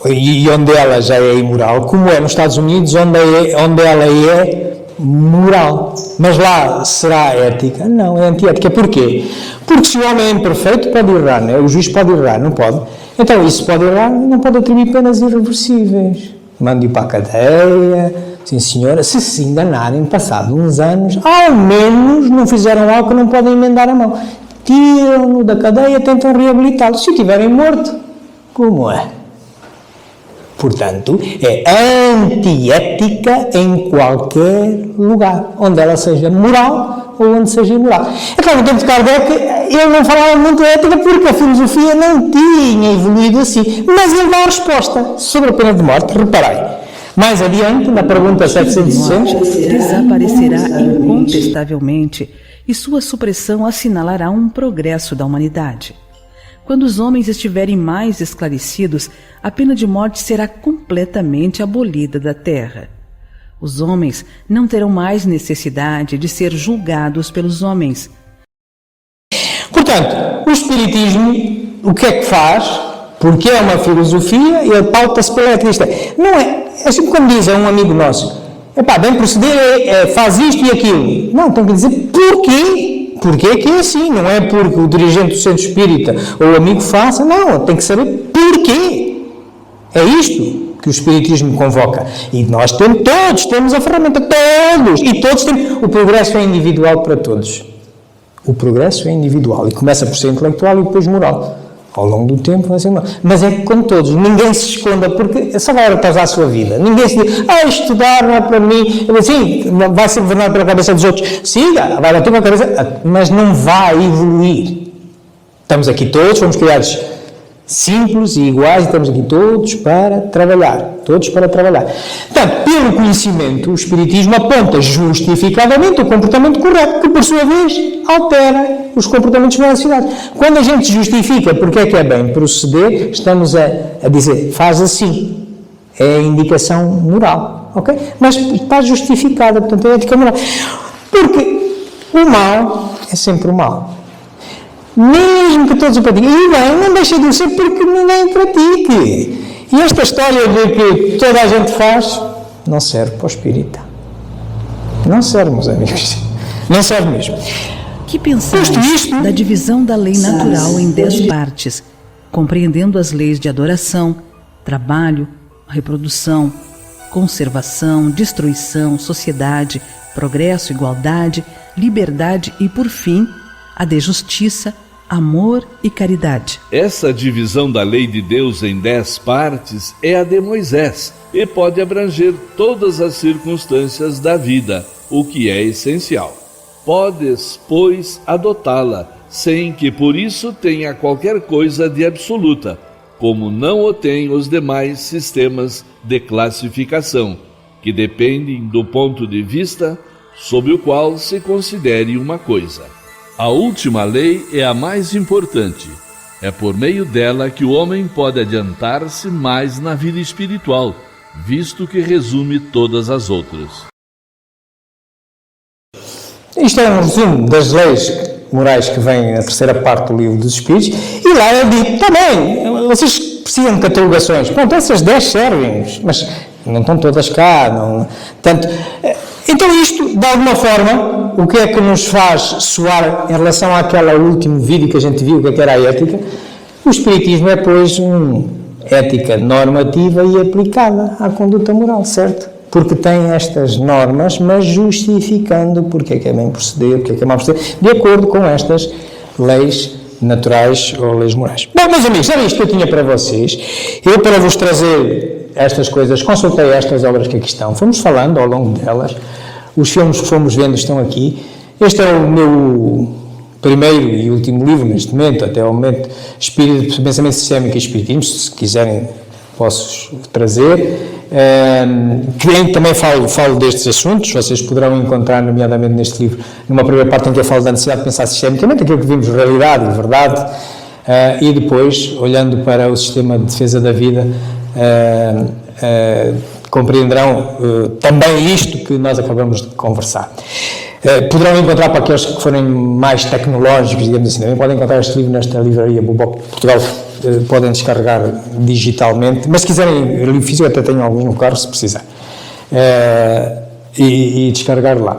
Speaker 1: e onde ela já é imoral, como é nos Estados Unidos, onde ela é moral. Mas lá será ética? Não, é antiética. Porquê? Porque se o homem é imperfeito, pode errar, não é? O juiz pode errar, não pode? Então, isso pode errar, não pode atribuir penas irreversíveis. Mande-o para a cadeia, sim senhora, se enganarem, passado uns anos, ao menos não fizeram algo que não podem emendar a mão. Tiram-no da cadeia, tentam reabilitá-lo. Se o tiverem morto, como é? Portanto, é antiética em qualquer lugar, onde ela seja moral ou onde seja imoral. É claro, no tempo de Kardec, ele não falava muito de ética porque a filosofia não tinha evoluído assim, mas ele dá a resposta sobre a pena de morte. Reparei, mais adiante, na pergunta 760...
Speaker 10: Desaparecerá incontestavelmente e sua supressão assinalará um progresso da humanidade. Quando os homens estiverem mais esclarecidos, a pena de morte será completamente abolida da terra. Os homens não terão mais necessidade de ser julgados pelos homens.
Speaker 1: Portanto, o Espiritismo, o que é que faz? Porque é uma filosofia e pauta-se pela ética. Não é assim quando diz a um amigo nosso, bem proceder faz isto e aquilo. Não, tem que dizer porquê. Porquê que é assim? Não é porque o dirigente do centro espírita ou o amigo faça, não, tem que saber porquê. É isto que o Espiritismo convoca. E nós todos temos a ferramenta, todos, e todos temos. O progresso é individual para todos. O progresso é individual e começa por ser intelectual e depois moral. Ao longo do tempo vai ser moral. Mas é com todos, ninguém se esconda, porque só vai atrasar a sua vida. Ninguém se diz, estudar não é para mim. Sim, vai ser governado pela cabeça dos outros. Siga, vai bater com a cabeça, mas não vai evoluir. Estamos aqui todos, fomos criados simples e iguais, estamos aqui todos para trabalhar. Todos para trabalhar. Portanto, pelo conhecimento, o Espiritismo aponta justificadamente o comportamento correto, que por sua vez altera os comportamentos da sociedade. Quando a gente justifica porque é que é bem proceder, estamos a dizer, faz assim. É a indicação moral, ok? Mas está justificada, portanto é a ética moral. Porque o mal é sempre o mal. Mesmo que todos o pratiquem. E bem, não deixa de o ser porque ninguém pratique. E esta história de que toda a gente faz, não serve para o espírita. Não serve, meus amigos. Não serve mesmo.
Speaker 10: Que pensais da divisão da lei natural em 10 partes, compreendendo as leis de adoração, trabalho, reprodução, conservação, destruição, sociedade, progresso, igualdade, liberdade e, por fim, a de justiça, amor e caridade.
Speaker 9: Essa divisão da lei de Deus em 10 partes é a de Moisés e pode abranger todas as circunstâncias da vida, o que é essencial. Podes, pois, adotá-la, sem que por isso tenha qualquer coisa de absoluta, como não o têm os demais sistemas de classificação, que dependem do ponto de vista sob o qual se considere uma coisa. A última lei é a mais importante. É por meio dela que o homem pode adiantar-se mais na vida espiritual, visto que resume todas as outras.
Speaker 1: Isto é um resumo das leis morais que vêm na terceira parte do Livro dos Espíritos, e lá é dito também, vocês precisam de catalogações. Pronto, essas 10 servem, mas não estão todas cá. Não, tanto, então isto, de alguma forma, o que é que nos faz soar em relação àquele último vídeo que a gente viu, que era a ética? O Espiritismo é, pois, uma ética normativa e aplicada à conduta moral, certo? Porque tem estas normas, mas justificando porque é que é bem proceder, porque é que é mau proceder, de acordo com estas leis naturais ou leis morais. Bom, meus amigos, era isto que eu tinha para vocês. Eu, para vos trazer estas coisas, consultei estas obras que aqui estão. Fomos falando ao longo delas. Os filmes que fomos vendo estão aqui. Este é o meu primeiro e último livro, neste momento, até ao momento, Espírito, Pensamento Sistémico e Espiritismo. Se quiserem, posso trazer. Que também falo destes assuntos. Vocês poderão encontrar, nomeadamente neste livro, numa primeira parte em que eu falo da necessidade de pensar sistemicamente, aquilo que vimos, realidade e verdade, e depois, olhando para o sistema de defesa da vida, compreenderão também isto que nós acabamos de conversar. Poderão encontrar, para aqueles que forem mais tecnológicos, digamos assim, também podem encontrar este livro nesta livraria Buboc Portugal. Podem descarregar digitalmente, mas se quiserem livro físico, até tenho alguns no carro, se precisar, e descarregar lá.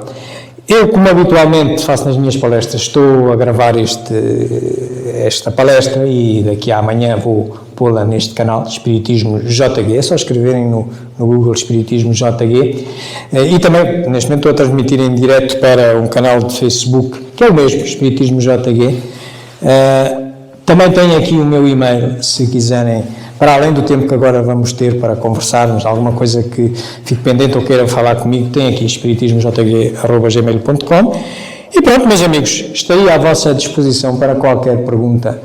Speaker 1: Eu, como habitualmente faço nas minhas palestras, estou a gravar esta palestra e daqui a amanhã vou pô-la neste canal, Espiritismo JG, é só escreverem no Google Espiritismo JG, e também, neste momento, estou a transmitir em direto para um canal de Facebook, que é o mesmo, Espiritismo JG. Também tenho aqui o meu e-mail, se quiserem, para além do tempo que agora vamos ter para conversarmos, alguma coisa que fique pendente ou queiram falar comigo, tem aqui espiritismojg@gmail.com. E pronto, meus amigos, estarei à vossa disposição para qualquer pergunta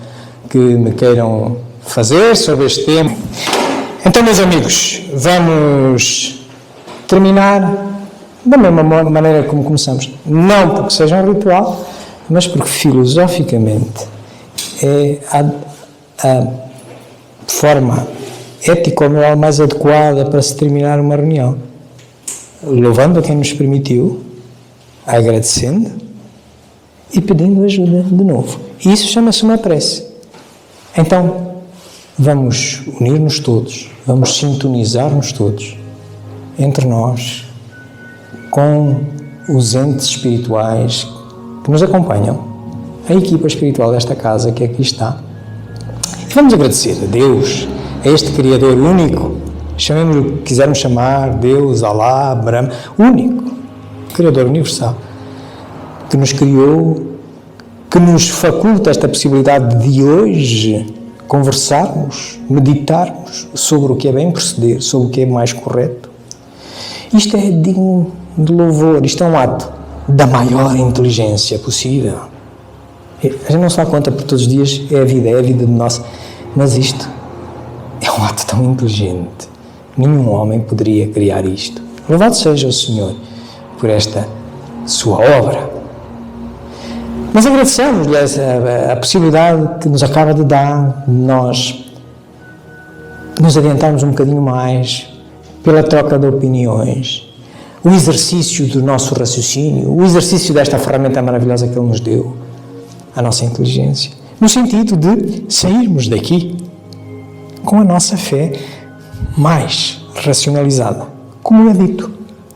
Speaker 1: que me queiram fazer sobre este tema. Então, meus amigos, vamos terminar da mesma maneira como começamos. Não porque seja um ritual, mas porque filosoficamente é a forma ético-moral mais adequada para se terminar uma reunião. Louvando a quem nos permitiu, agradecendo e pedindo ajuda de novo. E isso chama-se uma prece. Então, vamos unir-nos todos, vamos sintonizar-nos todos entre nós com os entes espirituais que nos acompanham, a equipa espiritual desta casa que aqui está. E vamos agradecer a Deus, a este Criador único, chamemos-lhe o que quisermos chamar, Deus, Alá, Brahma, único, Criador universal, que nos criou, que nos faculta esta possibilidade de hoje conversarmos, meditarmos sobre o que é bem proceder, sobre o que é mais correto. Isto é digno de louvor, isto é um ato da maior inteligência possível. A gente não se dá conta, por todos os dias é a vida de nossa, mas isto é um ato tão inteligente. Nenhum homem poderia criar isto. Louvado seja o Senhor por esta sua obra. Mas agradecemos-lhe a possibilidade que nos acaba de dar de nós nos adiantarmos um bocadinho mais pela troca de opiniões, o exercício do nosso raciocínio, o exercício desta ferramenta maravilhosa que Ele nos deu, a nossa inteligência, no sentido de sairmos daqui com a nossa fé mais racionalizada, como é dito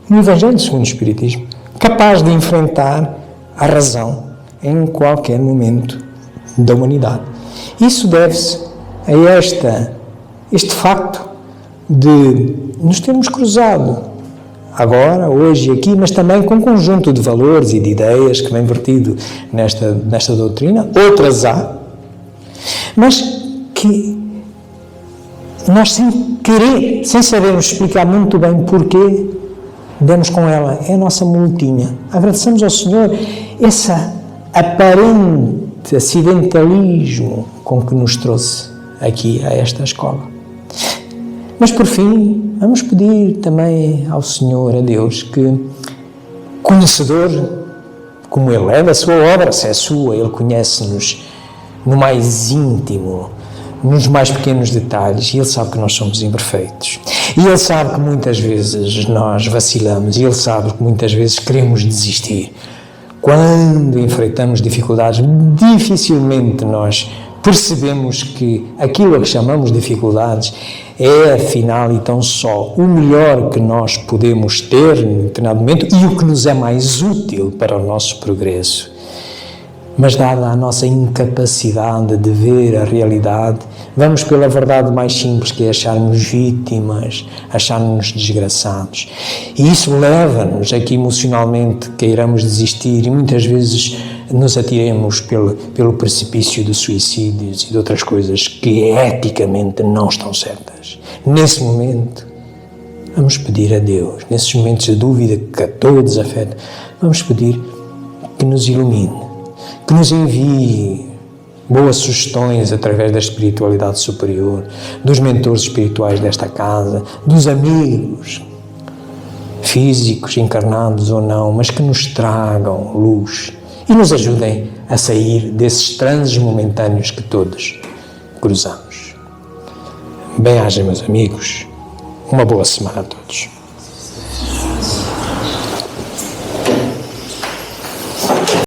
Speaker 1: no Evangelho segundo o Espiritismo, capaz de enfrentar a razão em qualquer momento da humanidade. Isso deve-se a este facto de nos termos cruzado agora, hoje e aqui, mas também com um conjunto de valores e de ideias que vem vertido nesta doutrina, outras há, mas que nós sem querer, sem sabermos explicar muito bem porquê, demos com ela, é a nossa multinha. Agradecemos ao Senhor essa aparente este acidentalismo com que nos trouxe aqui a esta escola. Mas por fim, vamos pedir também ao Senhor, a Deus, que, conhecedor, como Ele é da sua obra, se é sua, Ele conhece-nos no mais íntimo, nos mais pequenos detalhes, e Ele sabe que nós somos imperfeitos. E Ele sabe que muitas vezes nós vacilamos, e Ele sabe que muitas vezes queremos desistir. Quando enfrentamos dificuldades, dificilmente nós percebemos que aquilo a que chamamos dificuldades é, afinal, e tão só o melhor que nós podemos ter em determinado momento e o que nos é mais útil para o nosso progresso. Mas, dada a nossa incapacidade de ver a realidade, vamos pela verdade mais simples, que é achar-nos vítimas, achar-nos desgraçados. E isso leva-nos a que emocionalmente queiramos desistir e muitas vezes nos atiremos pelo precipício de suicídios e de outras coisas que eticamente não estão certas. Nesse momento, vamos pedir a Deus, nesses momentos de dúvida que a todos afeta, vamos pedir que nos ilumine, que nos envie boas sugestões através da espiritualidade superior, dos mentores espirituais desta casa, dos amigos, físicos, encarnados ou não, mas que nos tragam luz e nos ajudem a sair desses transes momentâneos que todos cruzamos. Bem-aja, meus amigos. Uma boa semana a todos.